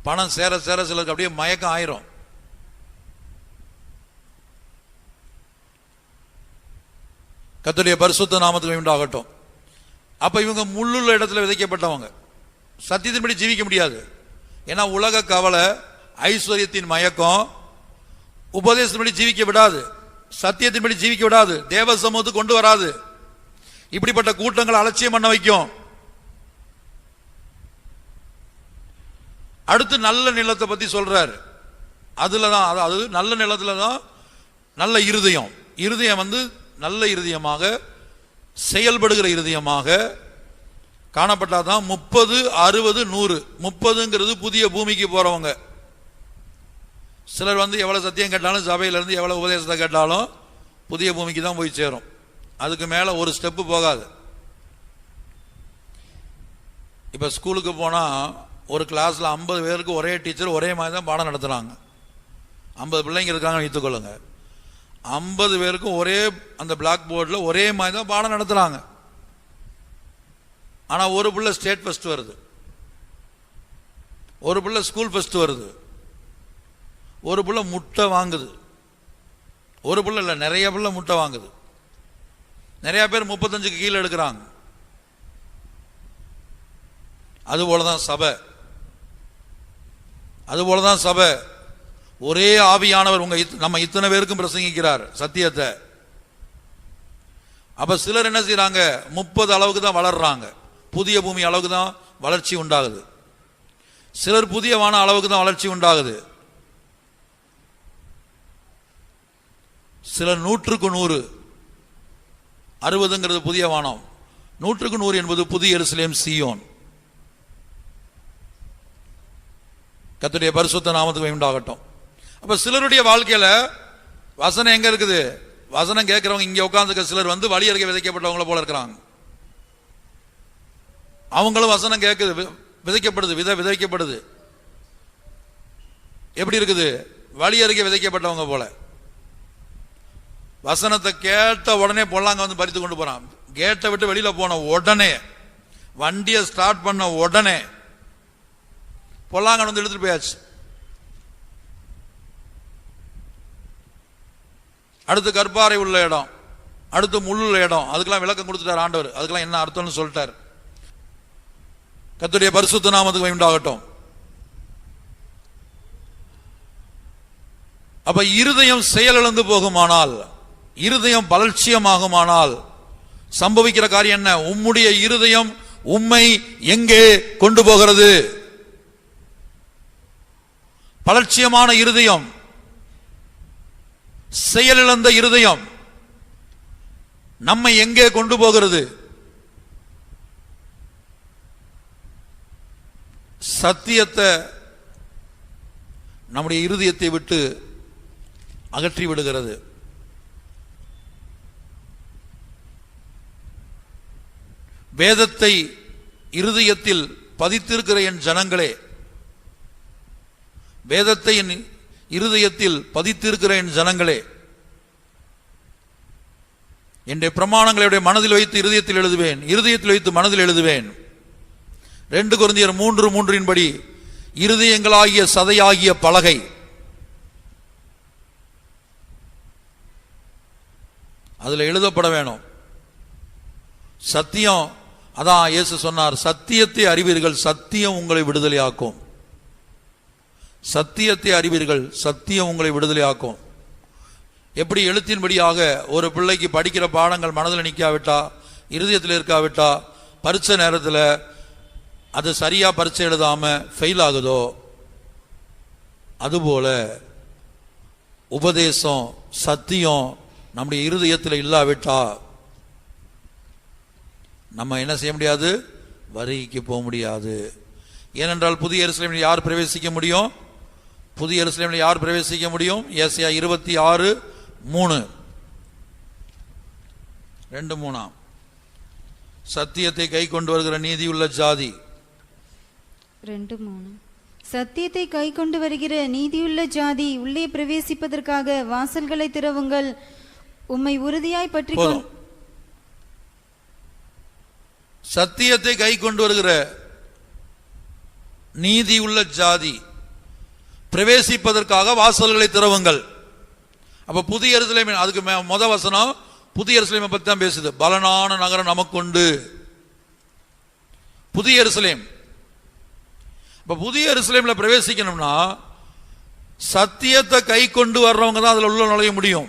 பணம் சேர சேர சிலருக்கு அப்படியே மயக்கம் ஆயிரும். கர்த்தருடைய பரிசுத்த நாமத்துக்கு உண்டாகட்டும். அப்ப இவங்க முள்ளுள்ள இடத்துல விதைக்கப்பட்டவங்க. சத்தியத்தின்படி ஜீவிக்க முடியாது. ஏன்னா உலக கவலை, ஐஸ்வர்யத்தின் மயக்கம் உபதேசத்தின்படி ஜீவிக்க விடாது, சத்தியத்தின்படி ஜீவிக்க விடாது, தேவ சமூகத்துக்கு கொண்டு வராது. இப்படிப்பட்ட கூட்டங்களை அலட்சியம் பண்ண வைக்கும். அடுத்து நல்ல நிலத்தை பத்தி சொல்றாரு. அதுலதான், அதாவது நல்ல நிலத்துல தான் நல்ல இருதயம். இருதயம் நல்ல இருதயமாக செயல்படுகிற இருதயமாக காணப்பட்டாதான் 30, 60, 100. 30ங்கிறது புதிய பூமிக்கு போறவங்க. சிலர் எவ்வளவு சத்தியம் கேட்டாலும், சபையில இருந்து எவ்வளவு உபதேசத்தை கேட்டாலும் புதிய பூமிக்கு தான் போய் சேரும். அதுக்கு மேல ஒரு ஸ்டெப்பு போகாது. இப்ப ஸ்கூலுக்கு போனா ஒரு கிளாஸ்ல 50 பேருக்கு ஒரே டீச்சர் ஒரே மாதிரி தான் பாடம் நடத்துறாங்க. 50 பிள்ளைங்க இருக்காங்க வைத்துக்கொள்ளுங்க. 50 பேருக்கும் ஒரே அந்த பிளாக் போர்டில் ஒரே மாதிரி தான் பாடம் நடத்துறாங்க. ஆனா ஒரு பிள்ளை ஸ்டேட் ஃபர்ஸ்ட் வருது, ஒரு பிள்ளை ஸ்கூல் ஃபர்ஸ்ட் வருது, ஒரு பிள்ளை முட்டை வாங்குது. ஒரு பிள்ளை இல்லை, நிறைய பிள்ளை முட்டை வாங்குது. நிறைய பேர் 35க்கு கீழே எடுக்கிறாங்க. அதுபோலதான் சபை. அதுபோலதான் சபை. ஒரே ஆவியானவர் நம்ம இத்தனை பேருக்கும் பிரசங்கிக்கிறார் சத்தியத்தை. அப்ப சிலர் என்ன செய்யறாங்க? 30 அளவுக்கு தான் வளர்றாங்க, புதிய பூமி அளவுக்கு தான் வளர்ச்சி உண்டாகுது. சிலர் புதிய வான அளவுக்கு தான் வளர்ச்சி உண்டாகுது. சிலர் 100க்கு 100. 60ங்கிறது புதிய வானம், 100க்கு 100 என்பது புதிய எருசலேம் சீயோன். கர்த்தருடைய பரிசுத்த நாமத்துக்கு உண்டாகட்டும். அப்ப சிலருடைய வாழ்க்கையில வசனம் எங்க இருக்குது? வசனம் கேட்கிறவங்க இங்க உட்கார்ந்துக்க சிலர் வழி அருகே விதைக்கப்பட்டவங்கள போல இருக்கிறாங்க. அவங்களும் வசனம் கேட்குது, விதைக்கப்படுது, விதைக்கப்படுது. எப்படி இருக்குது? வழி அருகே விதைக்கப்பட்டவங்க போல. வசனத்தை கேட்ட உடனே பொல்லாங்க பறித்து கொண்டு போறான். கேட்டை விட்டு வெளியில போன உடனே, வண்டியை ஸ்டார்ட் பண்ண உடனே பொல்லாங்க எடுத்துட்டு போயாச்சு. அடுத்து கற்பாறை உள்ள இடம், அடுத்து முள்ளுள்ள இடம், அதுக்கெல்லாம் விளக்கம் கொடுத்துட்டார் ஆண்டவர். அதுக்கெல்லாம் என்ன அர்த்தம்னு சொல்லிட்டார். கர்த்தருடைய பரிசுத்த நாமத்துக்கு உண்டாகட்டும். அப்ப இருதயம் செயலிழந்து போகுமானால், இருதயம் பலட்சியமாகுமானால் சம்பவிக்கிற காரியம் என்ன? உம்முடைய இருதயம் உம்மை எங்கே கொண்டு போகிறது? பலட்சியமான இருதயம், செயலிழந்த இருதயம் நம்மை எங்கே கொண்டு போகிறது? சத்தியத்தை நம்முடைய இருதயத்தை விட்டு அகற்றி விடுகிறது. வேதத்தை இருதயத்தில் பதித்திருக்கிற என் ஜனங்களே, வேதத்தை என் இருதயத்தில் பதித்திருக்கிற என் ஜனங்களே, என்னுடைய பிரமாணங்களை மனதில் வைத்து இருதயத்தில் எழுதுவேன், இருதயத்தில் வைத்து மனதில் எழுதுவேன். 2 கொரிந்தியர் 3:3 படி இருதயங்களாகிய சதையாகிய பலகை, அதுல எழுதப்பட வேணும் சத்தியம். அதான் இயேசு சொன்னார், சத்தியத்தை அறிவீர்கள், சத்தியம் உங்களை விடுதலையாக்கும். சத்தியத்தை அறிவீர்கள், சத்தியம் உங்களை விடுதலையாக்கும். எப்படி எழுத்தின்படியாக ஒரு பிள்ளைக்கு படிக்கிற பாடங்கள் மனதில் நிற்காவிட்டா, இருதயத்தில் இருக்காவிட்டா, பரீட்சை நேரத்தில் அது சரியா பரீட்சை எழுதாம ஃபெயில் ஆகுதோ, அதுபோல உபதேசம் சத்தியம் நம்முடைய இருதயத்தில் இல்லாவிட்டா நம்ம என்ன செய்ய முடியாது? வருகைக்கு போக முடியாது. ஏனென்றால் புதிய எருசலேமில் யார் பிரவேசிக்க முடியும்? புதிய எருசலேமில் யார் பிரவேசிக்க முடியும்? ஏசாயா 26:3 2:3 சத்தியத்தை கை கொண்டு வருகிற நீதியுள்ள ஜாதி. 2:3 சத்தியத்தை கை கொண்டு வருகிற நீதியுள்ள ஜாதி உள்ளே பிரவேசிப்பதற்காக வாசல்களை திறவுங்கள், உம்மை உறுதியாய் பற்றி. சத்தியத்தை கை கொண்டு வருகிற நீதியுள்ள ஜாதி பிரவேசிப்பதற்காக வாசல்களை திறவுங்கள். அப்ப புதிய எருசலேம், அதுக்கு முத வசனம் புதிய எருசலேமை பத்தி தான் பேசுது. பலனான நகரம் நமக்குண்டு, புதிய எருசலேம். இப்ப புதிய எருசலேம்ல பிரவேசிக்கணும்னா சத்தியத்தை கை கொண்டு வர்றவங்க தான் அதுல உள்ள நுழைய முடியும்.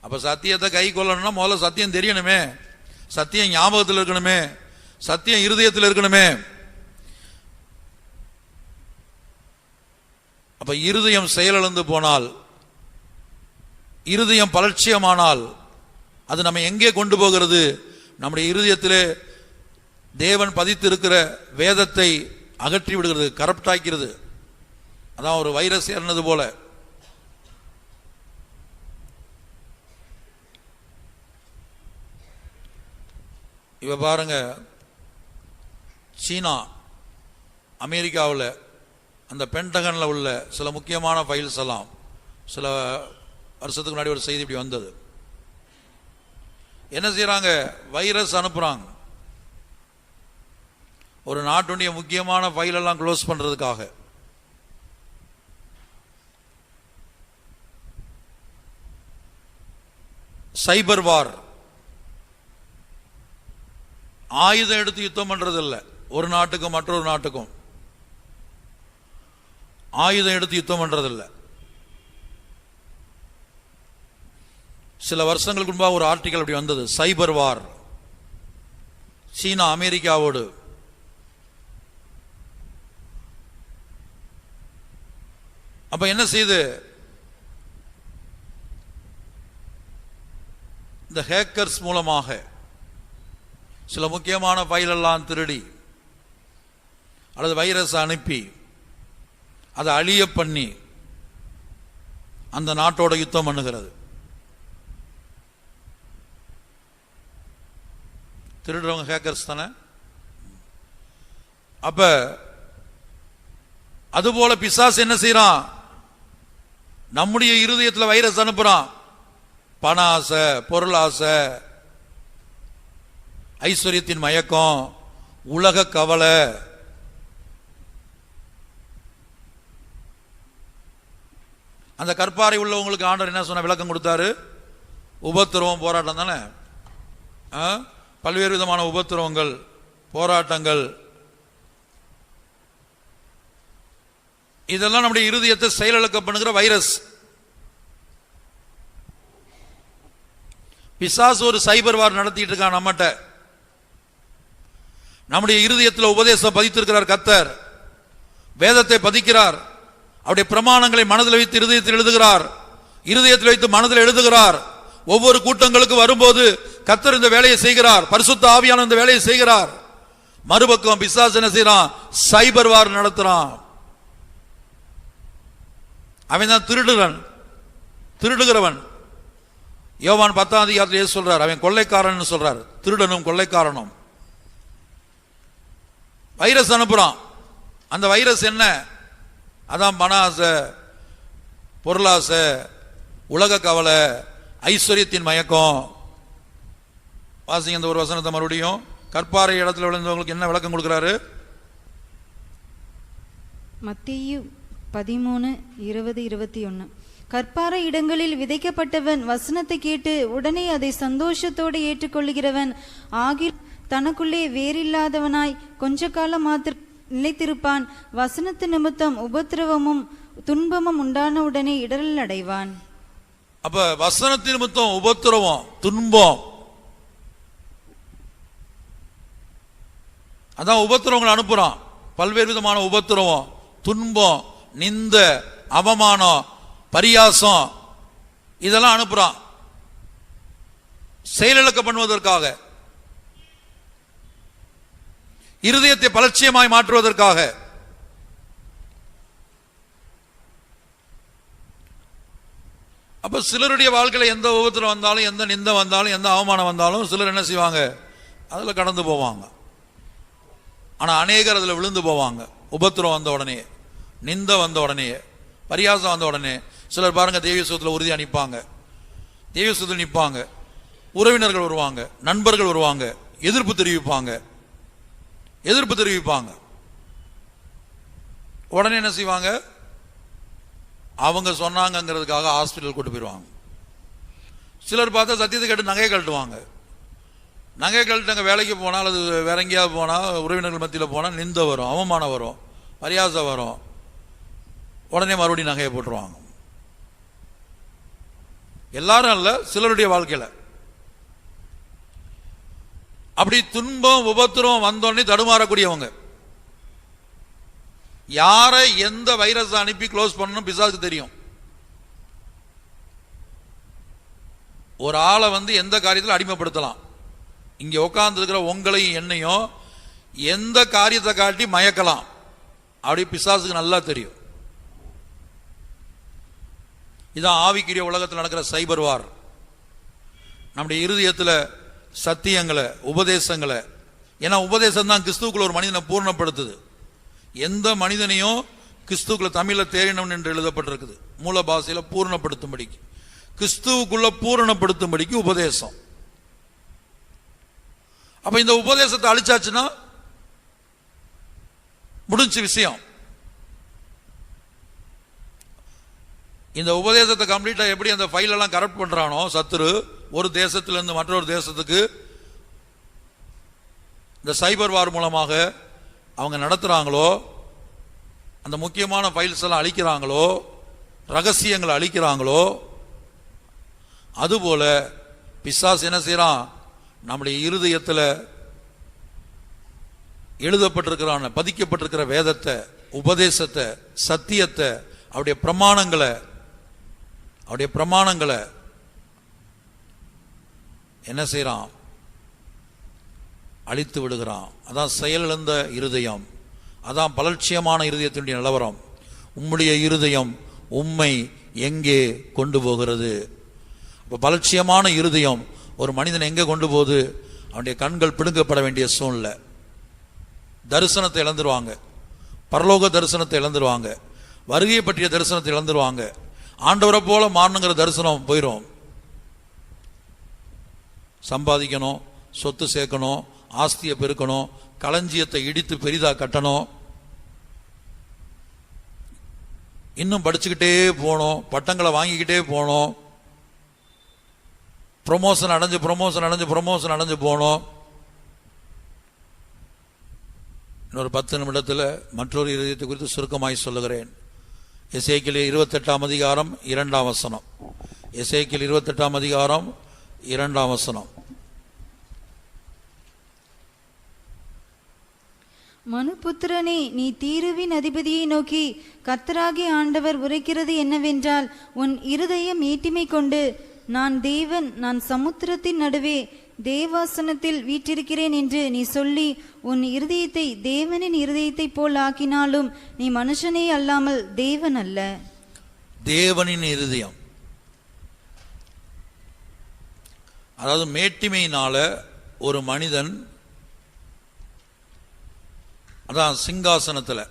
அப்ப சத்தியத்தை கை கொள்ளணும்னா முதல்ல சத்தியம் தெரியணுமே, சத்தியம் ஞாபகத்தில் இருக்கணுமே, சத்தியம் இருதயத்தில் இருக்கணுமே. அப்ப இருதயம் செயலிழந்து போனால், இருதயம் பலட்சியமானால் அது நம்ம எங்கே கொண்டு போகிறது? நம்முடைய இருதயத்திலே தேவன் பதித்து இருக்கிற வேதத்தை அகற்றி விடுகிறது, கரப்ட் ஆக்கிறது. அதான் ஒரு வைரஸ் ஏறினது போல. இப்ப பாருங்க, சீனா அமெரிக்காவில் அந்த பென்டகனில் உள்ள சில முக்கியமான ஃபைல்ஸ் எல்லாம் சில வருஷத்துக்கு முன்னாடி ஒரு செய்தி இப்படி வந்தது. என்ன செய்யறாங்க? வைரஸ் அனுப்புறாங்க ஒரு நாட்டுடைய முக்கியமான ஃபைல் எல்லாம் க்ளோஸ் பண்றதுக்காக. சைபர் வார், ஆயுதம் எடுத்து யுத்தம் பண்றது இல்லை, ஒரு நாட்டுக்கும் மற்றொரு நாட்டுக்கும் ஆயுதம் எடுத்து யுத்தம் பண்றது இல்லை. சில வருஷங்களுக்கு முன்பாக ஒரு ஆர்டிக்கல் அப்படி வந்தது, சைபர் வார், சீனா அமெரிக்காவோடு. அப்ப என்ன செய்து இந்த ஹேக்கர்ஸ் மூலமாக சில முக்கியமான ஃபைல் எல்லாம் திருடி அல்லது வைரஸ் அனுப்பி அதை அழிய பண்ணி அந்த நாட்டோட யுத்தம் பண்ணுகிறது. திருடுறவங்க ஹேக்கர்ஸ் தானே. அப்ப அதுபோல பிசாசு என்ன செய்யறான்? நம்முடைய இருதயத்தில் வைரஸ் அனுப்புறான். பண ஆசை, பொருள் ஆசை, ஐஸ்வர்யத்தின் மயக்கம், உலக கவலை, அந்த கற்பாறை உள்ளவங்களுக்கு ஆண்டவர் என்ன சொன்ன விளக்கம் கொடுத்தாரு? உபத்திரவம் போராட்டம் தானே. பல்வேறு விதமான உபத்திரவங்கள், போராட்டங்கள், இதெல்லாம் நம்முடைய இருதயத்தை செயலிழக்க பண்ணுகிற வைரஸ். பிசாசு ஒரு சைபர் வார் நடத்திட்டு இருக்கான் நம்மகிட்ட. நம்முடைய இருதயத்தில் உபதேசம் பதித்திருக்கிறார் கர்த்தர், வேதத்தை பதிக்கிறார், அவருடைய பிரமாணங்களை மனதில் வைத்து இருதயத்தில் எழுதுகிறார், இருதயத்தில் வைத்து மனதில் எழுதுகிறார். ஒவ்வொரு கூட்டங்களுக்கு வரும்போது கர்த்தர் இந்த வேலையை செய்கிறார், பரிசுத்த ஆவியானவர் இந்த வேலையை செய்கிறார். மறுபக்கம் பிசாசு என்ன செய்யறான்? சைபர் வார் நடத்துறான். அவன் தான் திருடுகிறவன். யோவான் 10ஆம் அதிகாரத்தில் இயேசு சொல்றார், அவன் கொள்ளைக்காரன் சொல்றார், திருடனும் கொள்ளைக்காரனும். வைரஸ் அனுப்புறான். அந்த வைரஸ் என்ன? அதான் பண ஆசை, பொருளாசை, உலக கவலை, ஐஸ்வர்யத்தின் மயக்கம். வாசிங்க இந்த ஒரு வசனத்தை மறுபடியும். கற்பாறை இடத்துல விழுந்தவங்களுக்கு என்ன விளக்கம் கொடுக்கிறாரு? மத்தேயு 13:20-21. கற்பாறை இடங்களில் விதைக்கப்பட்டவன் வசனத்தை கேட்டு உடனே அதை சந்தோஷத்தோடு ஏற்றுக்கொள்கிறவன் ஆகில் தனக்குள்ளே வேறில்லாதவனாய் கொஞ்ச காலம் மாத்திர நிலைத்திருப்பான். வசனத்து நிமித்தம் உபத்திரவமும் துன்பமும் உண்டான உடனே இடரல் அடைவான். அப்ப வசனத்து நிமித்தம் உபத்திரவம், துன்பம், அதான் உபத்திரவங்களை அனுப்புறான். பல்வேறு விதமான உபத்திரவம், துன்பம், நிந்த, அவமானம், பரியாசம், இதெல்லாம் அனுப்புறான் செயலிழக்க பண்ணுவதற்காக, இருதயத்தை பலட்சியமாய் மாற்றுவதற்காக. அப்ப சிலருடைய வாழ்க்கையில எந்த உபத்திரம் வந்தாலும், எந்த நிந்த வந்தாலும், எந்த அவமானம் வந்தாலும் சிலர் என்ன செய்வாங்க? அதுல கடந்து போவாங்க. ஆனா அநேகர் அதுல விழுந்து போவாங்க. உபத்திரம் வந்த உடனே, நிந்த வந்த உடனே, பரியாசம் வந்த உடனே. சிலர் பாருங்க தேவசத்துல உறுதியா நிற்பாங்க, தேவசத்தில் நிற்பாங்க, உறவினர்கள் வருவாங்க, நண்பர்கள் வருவாங்க, எதிர்ப்பு தெரிவிப்பாங்க. உடனே என்ன செய்வாங்க? அவங்க சொன்னாங்கிறதுக்காக ஹாஸ்பிட்டல் கூட்டு போயிடுவாங்க. சிலர் பார்த்தா சத்தியத்தை கேட்டு நகையை கழட்டுவாங்க. நகையை கழட்டு அங்கே வேலைக்கு போனால், அது வேற எங்கேயாவது போனால், உறவினர்கள் மத்தியில் போனால் நிந்த வரும், அவமானம் வரும், பரியாசம் வரும். உடனே மறுபடியும் நகையை போட்டுருவாங்க. எல்லாரும் அல்ல, சிலருடைய வாழ்க்கையில் அப்படி துன்பம் உபத்திரம் வந்தோடனே தடுமாறக்கூடியவங்க. யாரை எந்த வைரஸ் அனுப்பி க்ளோஸ் பண்ணணும் பிசாசுக்கு தெரியும். ஒரு ஆளை எந்த காரியத்தில் அடிமைப்படுத்தலாம். இங்க உட்கார்ந்து இருக்கிற உங்களையும் என்னையும் எந்த காரியத்தை காட்டி மயக்கலாம், அப்படி பிசாசுக்கு நல்லா தெரியும். இதான் ஆவிக்குரிய உலகத்தில் நடக்கிற சைபர் வார். நம்முடைய இருதயத்தில் சத்தியங்களை, உபதேசங்களை, ஏன்னா உபதேசம் தான் கிறிஸ்துவுக்குள்ள ஒரு மனிதனை பூர்ணப்படுத்துது. எந்த மனிதனையும் கிறிஸ்துவுக்குள்ள தமிழில் தேறினவன் என்று எழுதப்பட்டிருக்குது, மூல பாஷையில பூர்ணப்படுத்தும்படிக்கு, கிறிஸ்துவுக்குள்ள பூரணப்படுத்தும்படிக்கு உபதேசம். அப்ப இந்த உபதேசத்தை அழிச்சாச்சுன்னா முடிஞ்ச விஷயம். இந்த உபதேசத்தை கம்ப்ளீட்டா எப்படி அந்த ஃபைல் எல்லாம் கரெக்ட் பண்றானோ சத்துரு, ஒரு தேசத்திலிருந்து மற்றொரு தேசத்துக்கு இந்த சைபர் வார் மூலமாக அவங்க நடத்துறாங்களோ, அந்த முக்கியமான ஃபைல்ஸ் எல்லாம் அழிக்கிறாங்களோ, ரகசியங்களை அழிக்கிறாங்களோ, அதுபோல பிசாசு என்ன செய்யறான்? நம்முடைய இருதயத்தில் எழுதப்பட்டிருக்கிறான, பதிக்கப்பட்டிருக்கிற வேதத்தை, உபதேசத்தை, சத்தியத்தை, அவருடைய பிரமாணங்களை என்ன செய்யறான்? அழித்து விடுகிறான். அதான் செயலிழந்த இருதயம், அதான் பலட்சியமான இருதயத்தினுடைய நிலவரம். உம்முடைய இருதயம் உம்மை எங்கே கொண்டு போகிறது? இப்போ பலட்சியமான இருதயம் ஒரு மனிதன் எங்கே கொண்டு போகுது? அவனுடைய கண்கள் பிடுங்கப்பட வேண்டிய சூழ்நிலை. தரிசனத்தை இழந்துருவாங்க, பரலோக தரிசனத்தை இழந்துருவாங்க, வருகையை பற்றிய தரிசனத்தை இழந்துருவாங்க, ஆண்டவரை போல மாறணுங்கிற தரிசனம் போயிடும். சம்பாதிக்கணும், சொத்து சேர்க்கணும், ஆஸ்தியை பெருக்கணும், களஞ்சியத்தை இடித்து பெரிதா கட்டணும், இன்னும் படிச்சுக்கிட்டே போகணும், பட்டங்களை வாங்கிக்கிட்டே போகணும். ப்ரொமோஷன் அடைஞ்சு போனோம். இன்னொரு 10 நிமிடத்தில் மற்றொரு இருதயத்தை குறித்து சுருக்கமாய் சொல்லுகிறேன். எசேக்கியேல் 28ஆம் அதிகாரம் 2ஆம் வசனம். எசேக்கியேல் 28ஆம் அதிகாரம் 2ஆம் வசனம். மனுபுத்திரனே, நீ தீருவின் அதிபதியை நோக்கி, கர்த்தராகிய ஆண்டவர் உரைக்கிறது என்னவென்றால், உன் இருதயம் மேட்டிமை கொண்டு, நான் தேவன், நான் சமுத்திரத்தின் நடுவே தேவாசனத்தில் வீற்றிருக்கிறேன் என்று நீ சொல்லி உன் இருதயத்தை தேவனின் இருதயத்தை போல் ஆக்கினாலும் நீ மனுஷனே அல்லாமல் தேவன் அல்ல. தேவனின் இருதயம், அதாவது மேட்டிமையினால ஒரு மனிதன், அதான் சிங்காசனத்தில்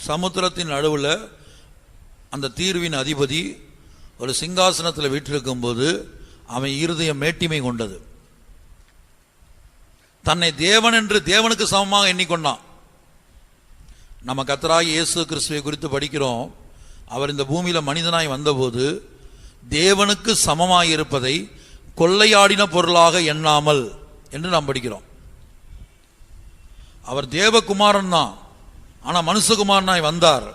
சமுத்திரத்தின் நடுவில் அந்த தீர்வின் அதிபதி ஒரு சிங்காசனத்தில் வீற்றிருக்கும் போது அவன் இருதயம் மேட்டிமை கொண்டது. தன்னை தேவன் என்று தேவனுக்கு சமமாக எண்ணிக்கொண்டான். நம்ம கர்த்தராகிய இயேசு கிறிஸ்துவை குறித்து படிக்கிறோம். அவர் இந்த பூமியில மனிதனாய் வந்தபோது தேவனுக்கு சமமாய் இருப்பதை கொள்ளையாடின பொருளாக எண்ணாமல் என்று நாம் படிக்கிறோம். அவர் தேவகுமாரன் தான், ஆனா மனுஷகுமாரனாய் வந்தார்.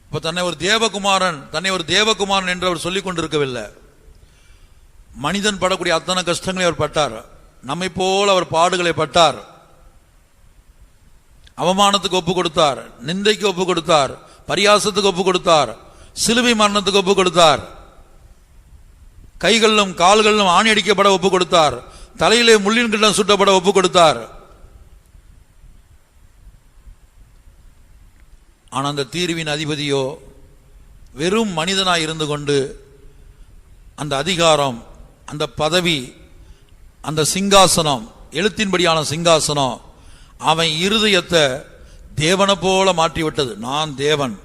இப்ப தன்னை ஒரு தேவகுமாரன் என்று அவர் சொல்லிக் கொண்டிருக்கவில்லை. மனிதன் படக்கூடிய அத்தனை கஷ்டங்களை அவர் பட்டார். நம்மை போல அவர் பாடுகளை பட்டார். அவமானத்துக்கு ஒப்பு கொடுத்தார், நிந்தைக்கு ஒப்பு கொடுத்தார், பரியாசத்துக்கு ஒப்பு கொடுத்தார், சிலுவை மரணத்துக்கு ஒப்பு கொடுத்தார், கைகளிலும் கால்களிலும் ஆணி அடிக்கப்பட ஒப்பு கொடுத்தார், தலையிலே முள்ளின் கிட்டம் சுட்டப்பட ஒப்பு கொடுத்தார். ஆனால் அந்த தீர்வின் அதிபதியோ வெறும் மனிதனாய் இருந்து கொண்டு அந்த அதிகாரம், அந்த பதவி, அந்த சிங்காசனம், எழுத்தின்படியான சிங்காசனம் அவன் இருதயத்தை தேவனை போல மாற்றிவிட்டது. நான் தேவன்.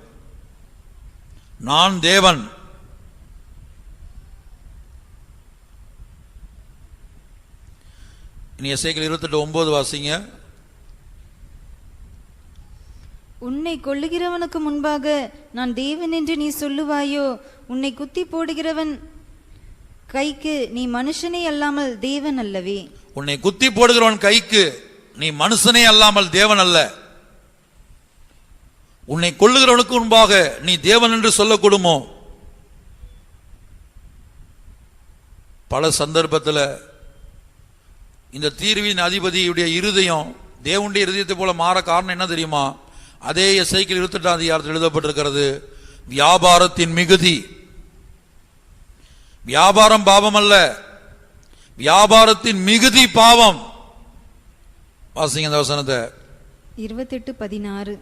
இனி எசேக்கியேல் 28:9 வாசிங்க. உன்னை கொல்லுகிறவனுக்கு முன்பாக நான் தேவன் என்று நீ சொல்லுவாயோ? உன்னை குத்தி போடுகிறவன் கைக்கு நீ மனுஷனே அல்லாமல் தேவன் அல்லவே. உன்னை குத்தி போடுகிறவன் கைக்கு நீ மனுஷனே அல்லாமல் தேவன் அல்ல. உன்னை கொல்லுகிறவனுக்கு முன்பாக நீ தேவன் என்று சொல்லக்கூடுமோ? பல சந்தர்ப்பத்தில் இந்த தீர்வின் அதிபதியுடைய இருதயம் தேவனுடைய இருதயத்தை போல மாற காரணம் என்ன தெரியுமா? அதே எசேக்கியேல் 28ஆம் அதிகாரத்தில் எழுதப்பட்டிருக்கிறது. வியாபாரத்தின் மிகுதி. வியாபாரம் பாவம் அல்ல, வியாபாரத்தின் மிகுதி பாவம். வாசிங்க அந்த வசனத்தை. 28:16.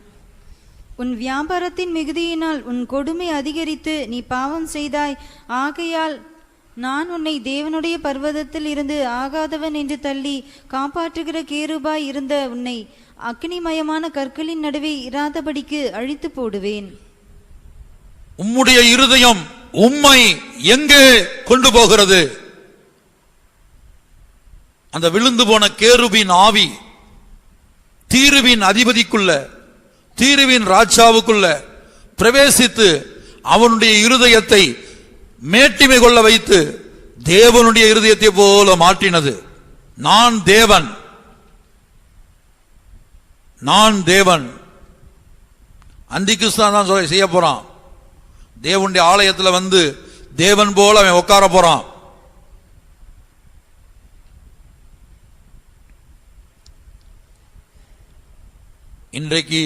உன் வியாபாரத்தின் மிகுதியினால் உன் கொடுமை அதிகரித்து நீ பாவம் செய்தாய். ஆகையால் நான் உன்னை தேவனுடைய பர்வதத்தில் இருந்து ஆகாதவன் என்று தள்ளி காப்பாற்றுகிற கேருபாய் இருந்த உன்னை அக்னிமயமான கற்களின் நடுவே இராதபடிக்கு அழித்து போடுவேன். உம்முடைய இருதயம் உம்மை எங்கே கொண்டு போகிறது? அந்த விழுந்து போன கேருபின் ஆவி தீருவின் அதிபதிக்குள்ள, தீருவின் ராஜாவுக்குள்ள பிரவேசித்து அவனுடைய இருதயத்தை மேட்டிமை கொள்ள வைத்து தேவனுடைய இருதயத்தை போல மாற்றினது. நான் தேவன். அந்திகிறிஸ்து தான் செய்ய போறான். தேவனுடைய ஆலயத்தில் வந்து தேவன் போல அவன் உட்கார போறான். இன்றைக்கு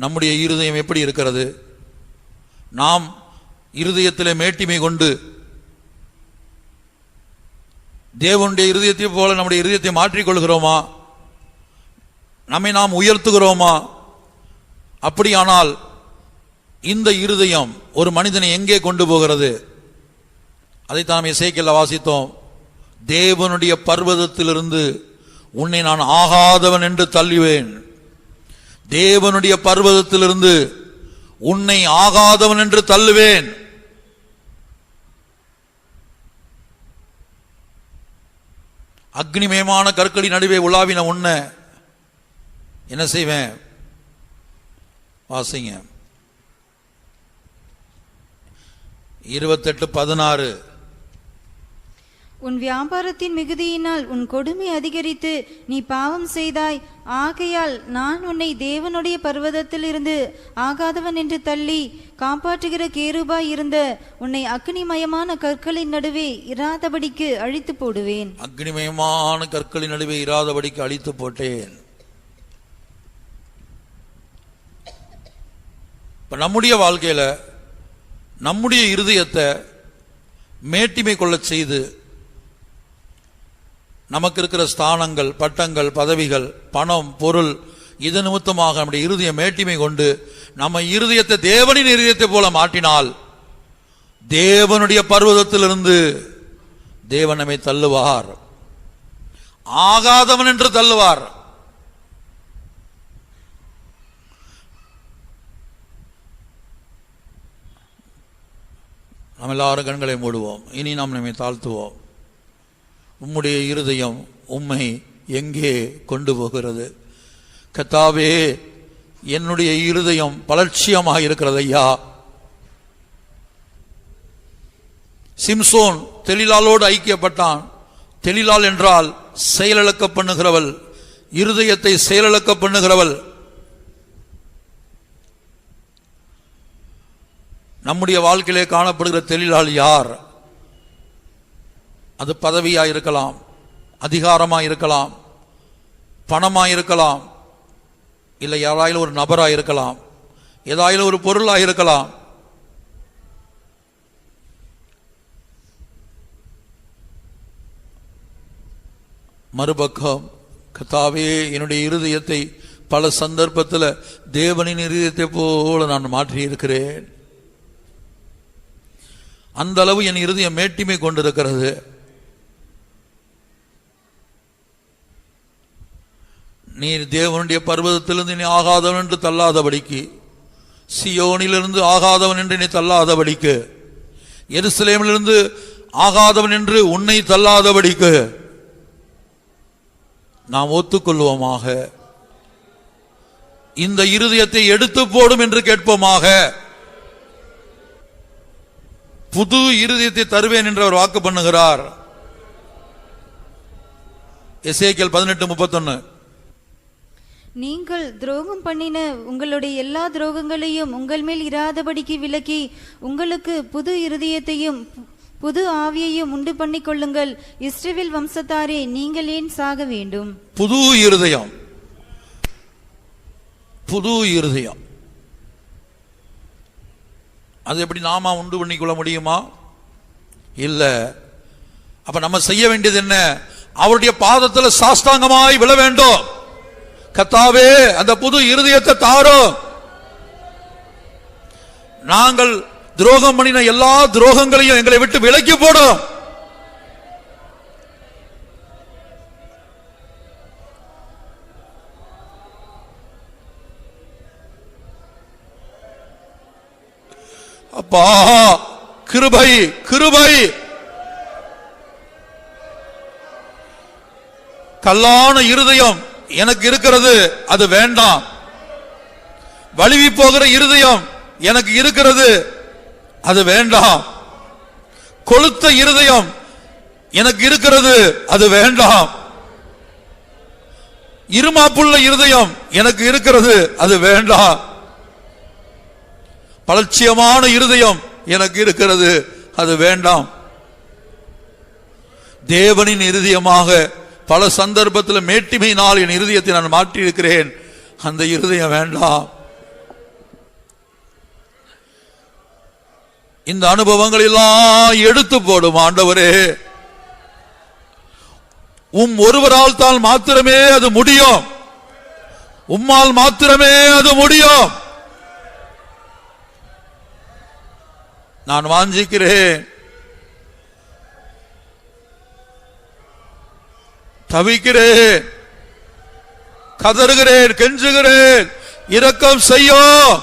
நம்முடைய இருதயம் எப்படி இருக்கிறது? நாம் இருதயத்தில் மேட்டிமை கொண்டு தேவனுடைய இருதயத்தை போல நம்முடைய இருதயத்தை மாற்றிக்கொள்கிறோமா? நம்மை நாம் உயர்த்துகிறோமா? அப்படியானால் இந்த இருதயம் ஒரு மனிதனை எங்கே கொண்டு போகிறது? அதைத்தான் நாம் எசேக்கியேலில் வாசித்தோம். தேவனுடைய பர்வதத்திலிருந்து உன்னை நான் ஆகாதவன் என்று தள்ளுவேன். தேவனுடைய பர்வதத்திலிருந்து உன்னை ஆகாதவன் என்று தள்ளுவேன். அக்னிமயமான கற்களின் நடுவே உலாவின உன்னை என்ன செய்வேன்? வாசிங்க. 28:16. உன் வியாபாரத்தின் மிகுதியினால் உன் கொடுமை அதிகரித்து நீ பாவம் செய்தாய். ஆகையால் நான் உன்னை தேவனுடைய பர்வதத்திலிருந்து ஆகாதவன் என்று தள்ளி காப்பாற்றுகிற கேருபாய் இருந்த உன்னை அக்னிமயமான கற்களின் நடுவே இராதபடிக்கு அழித்து போடுவேன். அக்னிமயமான கற்களின் நடுவே இராதபடிக்கு அழித்து போட்டேன். இப்ப நம்முடைய வாழ்க்கையில நம்முடைய இருதயத்தை மேட்டிமை கொள்ள செய்து நமக்கு இருக்கிற ஸ்தானங்கள், பட்டங்கள், பதவிகள், பணம், பொருள், இது நிமித்தமாக நம்முடைய இருதய மேட்டிமை கொண்டு நம்ம இருதயத்தை தேவனின் இருதயத்தை போல மாற்றினால் தேவனுடைய பர்வதத்திலிருந்து தேவன் நம்மை தள்ளுவார், ஆகாதவன் என்று தள்ளுவார். நாம் எல்லாரும் கண்களை மூடுவோம். இனி நாம் நம்மை தாழ்த்துவோம். உம்முடைய இருதயம் உம்மை எங்கே கொண்டு போகிறது? கர்த்தாவே, என்னுடைய இருதயம் பலட்சியமாக இருக்கிறது ஐயா. சிம்சோன் தெலீலாளோடு ஐக்கியப்பட்டான். தெலீலாள் என்றால் செயலிழக்க பண்ணுகிறவள், இருதயத்தை செயலிழக்க பண்ணுகிறவள். நம்முடைய வாழ்க்கையிலே காணப்படுகிற தெலீலாள் யார்? அது பதவியா இருக்கலாம், அதிகாரமா இருக்கலாம், பணமா இருக்கலாம், இல்லை யாராயிலும் ஒரு நபரா இருக்கலாம், ஏதாயிலும் ஒரு பொருளா இருக்கலாம். மறுபக்கம் கர்த்தாவே, என்னுடைய இருதயத்தை பல சந்தர்ப்பத்தில் தேவனின் இருதயத்தை போல நான் மாற்றி இருக்கிறேன். அந்த அளவு என் இருதயம் மேட்டிமை கொண்டிருக்கிறது. நீர் தேவனுடைய பர்வதத்திலிருந்து நீ ஆகாதவன் என்று தள்ளாதபடிக்கு, சியோனிலிருந்து ஆகாதவன் என்று நீ தள்ளாதபடிக்கு, எருசலேமிலிருந்து ஆகாதவன் என்று உன்னை தள்ளாதபடிக்கு நாம் ஒத்துக்கொள்வோமாக. இந்த இருதயத்தை எடுத்து போடும் என்று கேட்போமாக. புது இருதயத்தை தருவேன் என்று அவர் வாக்கு பண்ணுகிறார். எசேக்கியேல் 18:31. நீங்கள் துரோகம் பண்ணின உங்களுடைய எல்லா துரோகங்களையும் உங்கள் மேல் இராதபடிக்கு விலக்கி உங்களுக்கு புது இருதயத்தையும் புது ஆவியையும் உண்டு பண்ணிக் கொள்ளுங்கள். இஸ்ரவேல் வம்சத்தாரே, நீங்கள் ஏன் சாக வேண்டும்? புது இருதயம், புது இருதயம். அது எப்படி நாம உண்டு பண்ணிக்கொள்ள முடியுமா? இல்ல. அப்ப நம்ம செய்ய வேண்டியது என்ன? அவருடைய பாதத்தில் சாஷ்டாங்கமாய் விழ வேண்டும். கர்த்தாவே, அந்த புது இருதயத்தை தாரும். நாங்கள் துரோகம் பண்ணின எல்லா துரோகங்களையும் எங்களை விட்டு விலக்கி போடும். அப்பா, கிருபை, கிருபை. கல்லான இருதயம் எனக்கு இருக்கிறது, அது வேண்டாம். வழுவி போகிற இருதயம் எனக்கு இருக்கிறது, அது வேண்டாம். கொழுத்த இருதயம் எனக்கு இருக்கிறது, அது வேண்டாம். இருமாப்புள்ள இருதயம் எனக்கு இருக்கிறது, அது வேண்டாம். பலட்சியமான இருதயம் எனக்கு இருக்கிறது, அது வேண்டாம். தேவனின் இருதயமாக பல சந்தர்ப்பத்தில் மேட்டிமையினால் என் இருதயத்தை நான் மாற்றி இருக்கிறேன். அந்த இருதயம் வேண்டாம். இந்த அனுபவங்கள் எல்லாம் எடுத்து போடும் ஆண்டவரே. ஒருவரால் தான் மாத்திரமே அது முடியும். உம்மால் மாத்திரமே அது முடியும். நான் வாஞ்சிக்கிறேன், தவிக்கிறேன், கதறுகிறேன், கெஞ்சுகிறேன், இரக்கம் செய்யும்.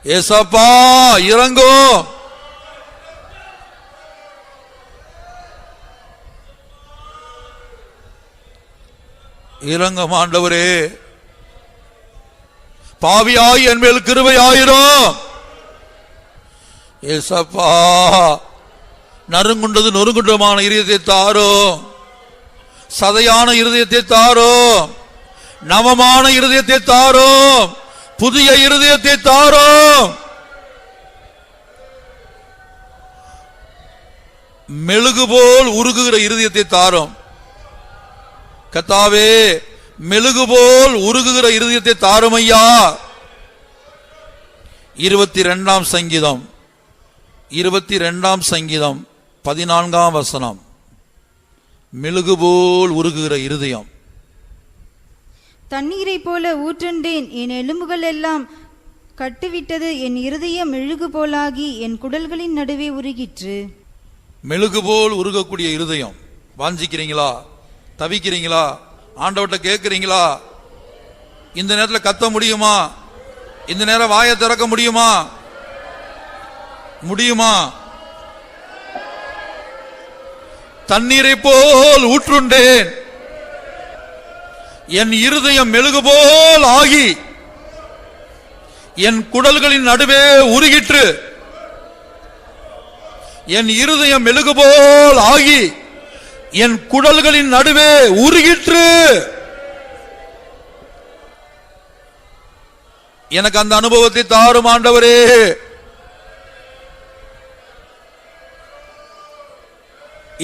ஏசப்பா, இறங்கும். இறங்கும் ஆண்டவரே. பாவியாய் என் மேல் கிருபையாயிரும். ஏசப்பா, நறுங்குண்டது நொறுங்குண்டமான இருதயத்தை தாரும், சதையான இருதயத்தை தாரும், நவமான இருதயத்தை தாரும், புதிய இருதயத்தை தாரும். மெழுகு போல் உருகுகிற இருதயத்தை தாரும். கர்த்தாவே, மெழுகு போல் உருகுகிற இருதயத்தை தாரும் ஐயா. 22ஆம் சங்கீதம் 14ஆம் வசனம். மெழுகு போல் உருகுகிற இருதயம். தண்ணீரை போல ஊற்றுண்டேன், என் எலும்புகள் எல்லாம் கட்டுவிட்டது, என் இருதயம் மெழுகு போலாகி என் குடல்களின் நடுவே உருகிற்று. மெழுகு போல் உருகக்கூடிய இருதயம். வாஞ்சிக்கிறீங்களா? தவிக்கிறீங்களா? ஆண்டவர்கிட்ட கேட்கிறீங்களா? இந்த நேரத்தில் கத்த முடியுமா? இந்த நேரம் வாயை திறக்க முடியுமா? முடியுமா? தண்ணீரை போல் ஊற்றுண்டேன், என் இருதயம் மெழுகு போல் ஆகி என் குடல்களின் நடுவே உருகிற்று. என் இருதயம் மெழுகு போல் ஆகி என் குடல்களின் நடுவே உருகிற்று. எனக்கு அந்த அனுபவத்தை தாரும் ஆண்டவரே.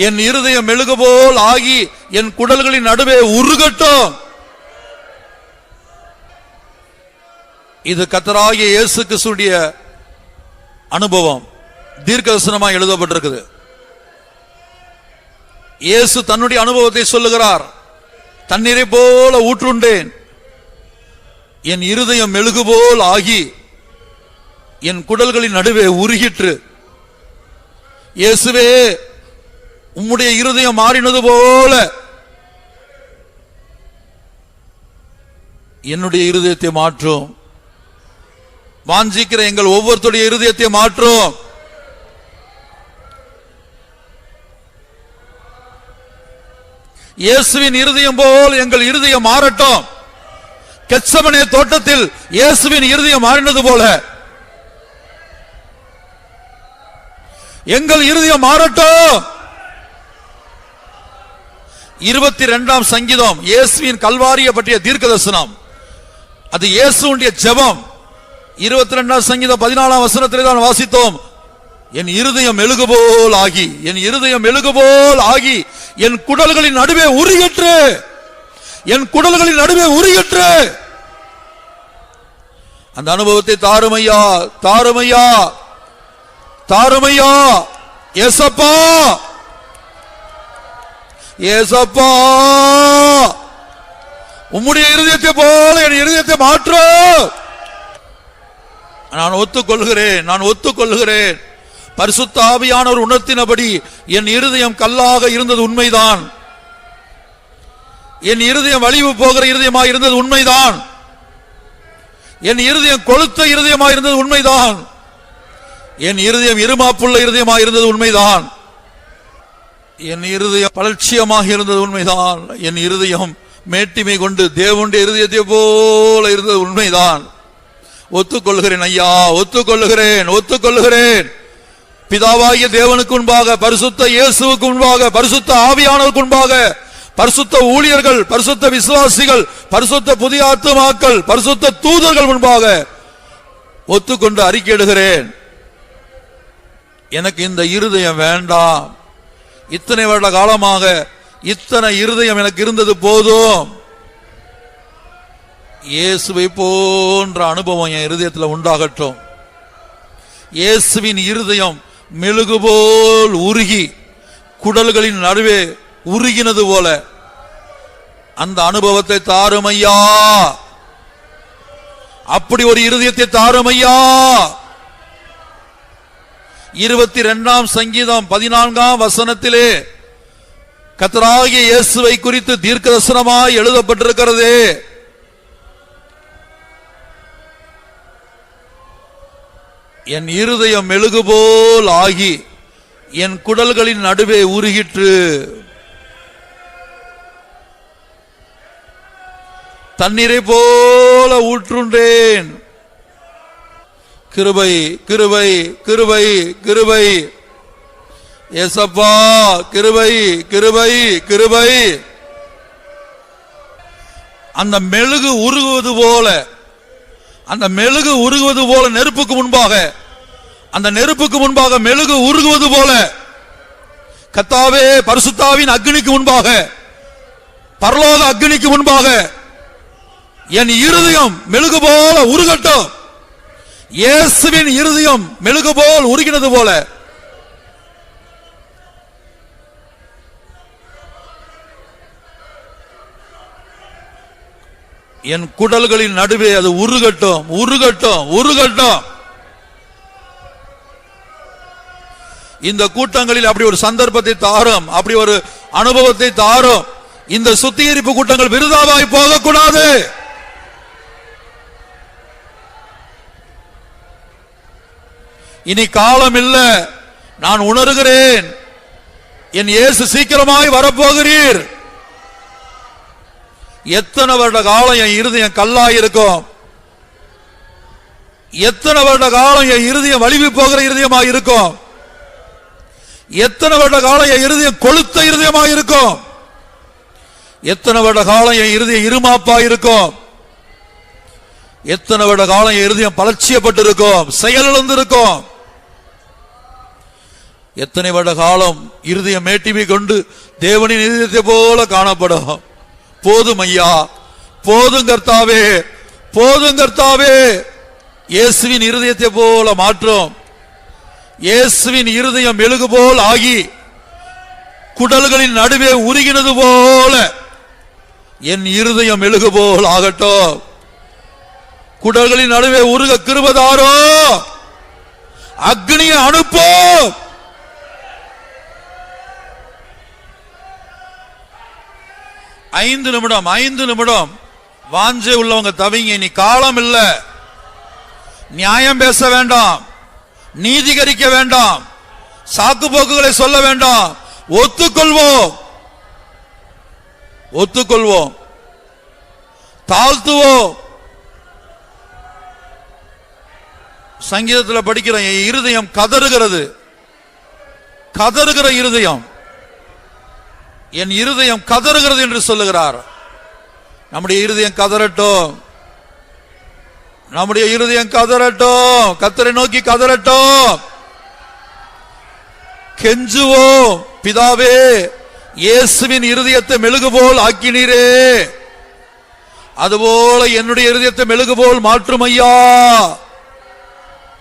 என் இருதயம் மெழுகு போல் ஆகி என் குடல்களின் நடுவே உருகட்டும். இது கர்த்தராகிய இயேசு கிறிஸ்துவின் அனுபவம். தீர்க்கதரிசனமாக எழுதப்பட்டிருக்குது. இயேசு தன்னுடைய அனுபவத்தை சொல்லுகிறார். தண்ணீரை போல ஊற்றுண்டேன், என் இருதயம் மெழுகு போல் ஆகி என் குடல்களின் நடுவே உருகிற்று. இயேசுவே, உம்முடைய இருதயம் மாறினது போல என்னுடைய இருதயத்தை மாற்றும். வாஞ்சிக்கிற எங்கள் ஒவ்வொருத்தருடைய இருதயத்தை மாற்றும். இயேசுவின் இருதயம் போல் எங்கள் இருதயம் மாறட்டும். கெத்செமனே தோட்டத்தில் இயேசுவின் இருதயம் மாறினது போல எங்கள் இருதயம் மாறட்டும். 22ஆம் சங்கீதம் இயேசுவின் கல்வாரியை பற்றிய தீர்க்கதரிசனம். அது இயேசுவுடைய ஜெபம். 22ஆம் சங்கீதம் 14ஆம் வசனத்திலே தான் வாசித்தோம். என் இருதயம் மெழுகு போல் ஆகி, என் இருதயம் மெழுகு போல் ஆகி என் குடல்களின் நடுவே உருகிற்று. என் குடல்களின் நடுவே உருகிற்று. அந்த அனுபவத்தை தாருமையா, தாருமையா, தாருமையா. ஏசப்பா, ஏசப்பா, உம்முடைய இருதயத்தை போல என் இருதயத்தை மாற்று. நான் ஒத்துக்கொள்கிறேன், நான் ஒத்துக்கொள்கிறேன். பரிசுத்த ஆவியானவர் உணர்த்தினபடி என் இருதயம் கல்லாக இருந்தது உண்மைதான். என் இருதயம் வலிவு போகிற இருதயமாக இருந்தது உண்மைதான். என் இருதயம் கொளுத்த இருதயமாக இருந்தது உண்மைதான். என் இருதயம் இருமாப்புள்ள இருதயமாக இருந்தது உண்மைதான். என் இருதயம் பலட்சியமாக இருந்தது உண்மைதான். என் இருதயம் மேட்டிமை கொண்டு தேவனுடைய இருதயத்தை போல இருந்தது உண்மைதான். ஒத்துக்கொள்கிறேன் ஐயா, ஒத்துக்கொள்கிறேன், ஒத்துக்கொள்கிறேன். பிதாவாகிய தேவனுக்கு முன்பாக, பரிசுத்த இயேசுவுக்கு முன்பாக, பரிசுத்த ஆவியானவருக்கு முன்பாக, பரிசுத்த ஊழியர்கள், பரிசுத்த விசுவாசிகள், பரிசுத்த புதிய ஆத்துமாக்கள், பரிசுத்த தூதர்கள் முன்பாக ஒத்துக்கொண்டு அறிக்கையிடுகிறேன். எனக்கு இந்த இருதயம் வேண்டாம். இத்தனை வருட காலமாக இத்தனை இருதயம் எனக்கு இருந்தது போதும். இயேசுவை போன்ற அனுபவம் என் இருதயத்தில் உண்டாகட்டும். இயேசுவின் இருதயம் மெழுகு போல் உருகி குடல்களின் நடுவே உருகினது போல அந்த அனுபவத்தை தாருமையா. அப்படி ஒரு இருதயத்தை தாருமையா. 22ஆம் சங்கீதம் 14ஆம் வசனத்திலே கர்த்தராகிய இயேசுவை குறித்து தீர்க்கதரிசனமாய் எழுதப்பட்டிருக்கிறது. என் இருதயம் மெழுகு போல் ஆகி என் குடல்களின் நடுவே உருகிற்று. தண்ணீரை போல ஊற்றுண்டேன், கிருபை கிருபை கிருபை கிருபை. ஏசப்பா கிருபை கிருபை கிருபை. அந்த மெழுகு உருகுவது போல, அந்த மெழுகு உருகுவது போல நெருப்புக்கு முன்பாக, அந்த நெருப்புக்கு முன்பாக மெழுகு உருகுவது போல கர்த்தாவே பரிசுத்தாவின் அக்னிக்கு முன்பாக, பரலோக அக்னிக்கு முன்பாக என் இருதயம் மெழுகு போல உருகட்டும். இயேசுவின் இருதயம் மெழுகு போல் உருகினது போல என் குடல்களின் நடுவே அது உருகட்டும் உருகட்டும் உருகட்டும். இந்த கூட்டங்களில் அப்படி ஒரு சந்தர்ப்பத்தை தாரும், அப்படி ஒரு அனுபவத்தை தாரும். இந்த சுத்திகரிப்பு கூட்டங்கள் விருதாவாய் போகக்கூடாது. இனி காலம் இல்ல, நான் உணர்கிறேன். என் இயேசு சீக்கிரமாய் வரப்போகிறீர். எத்தனை வருட காலம் என் இருதயம் கல்லாயிருக்கும், எத்தனை வருட காலம் என் இருதயம் வலிவு போகிற இருதயமாக இருக்கும், எத்தனை வருட காலம் என் இருதயம் கொளுத்த இருதயமாக இருக்கும், எத்தனை வருட காலம் என் இருதயம் இருமாப்பா இருக்கும், எத்தனை வருட காலம் என் இருதயம் பலட்சியப்பட்டு இருக்கும், செயலிழந்து இருக்கும், எத்தனை வருட காலம் இருதயம் மேட்டிமை கொண்டு தேவனின் இருதயத்தை போல காணப்படும். போதும் ஐயா, போதும் கர்த்தாவே, போதும் கர்த்தாவே. இயேசுவின் இருதயத்தை போல மாற்றும். இயேசுவின் இருதயம் மெழுகு போல் ஆகி குடல்களின் நடுவே உருகினது போல என் இருதயம் மெழுகு போல் ஆகட்டும். குடல்களின் நடுவே உருக கிருபதாரோ, அக்னியை அனுப்போம். ஐந்து நிமிடம் வாஞ்சை உள்ளவங்க தவிங்க. இனி காலம் இல்ல. நியாயம் பேச வேண்டாம், நீதிகரிக்க வேண்டாம், சாக்கு போக்குகளை சொல்ல வேண்டாம். ஒத்துக்கொள்வோம், ஒத்துக்கொள்வோம், தாழ்த்துவோம். சங்கீதத்தில் படிக்கிறோம், என் இருதயம் கதறுகிறது, கதறுகிற இருதயம், என் இருதயம் கதறுகிறது என்று சொல்லுகிறார். நம்முடைய இருதயம் கதறட்டும், நம்முடைய இருதயம் கதறட்டும், கர்த்தரை நோக்கி கதறட்டும். கெஞ்சுவோம், பிதாவே இயேசுவின் இருதயத்தை மெழுகு போல் ஆக்கினீரே, அதுபோல என்னுடைய இருதயத்தை மெழுகு போல் மாற்றும் ஐயா.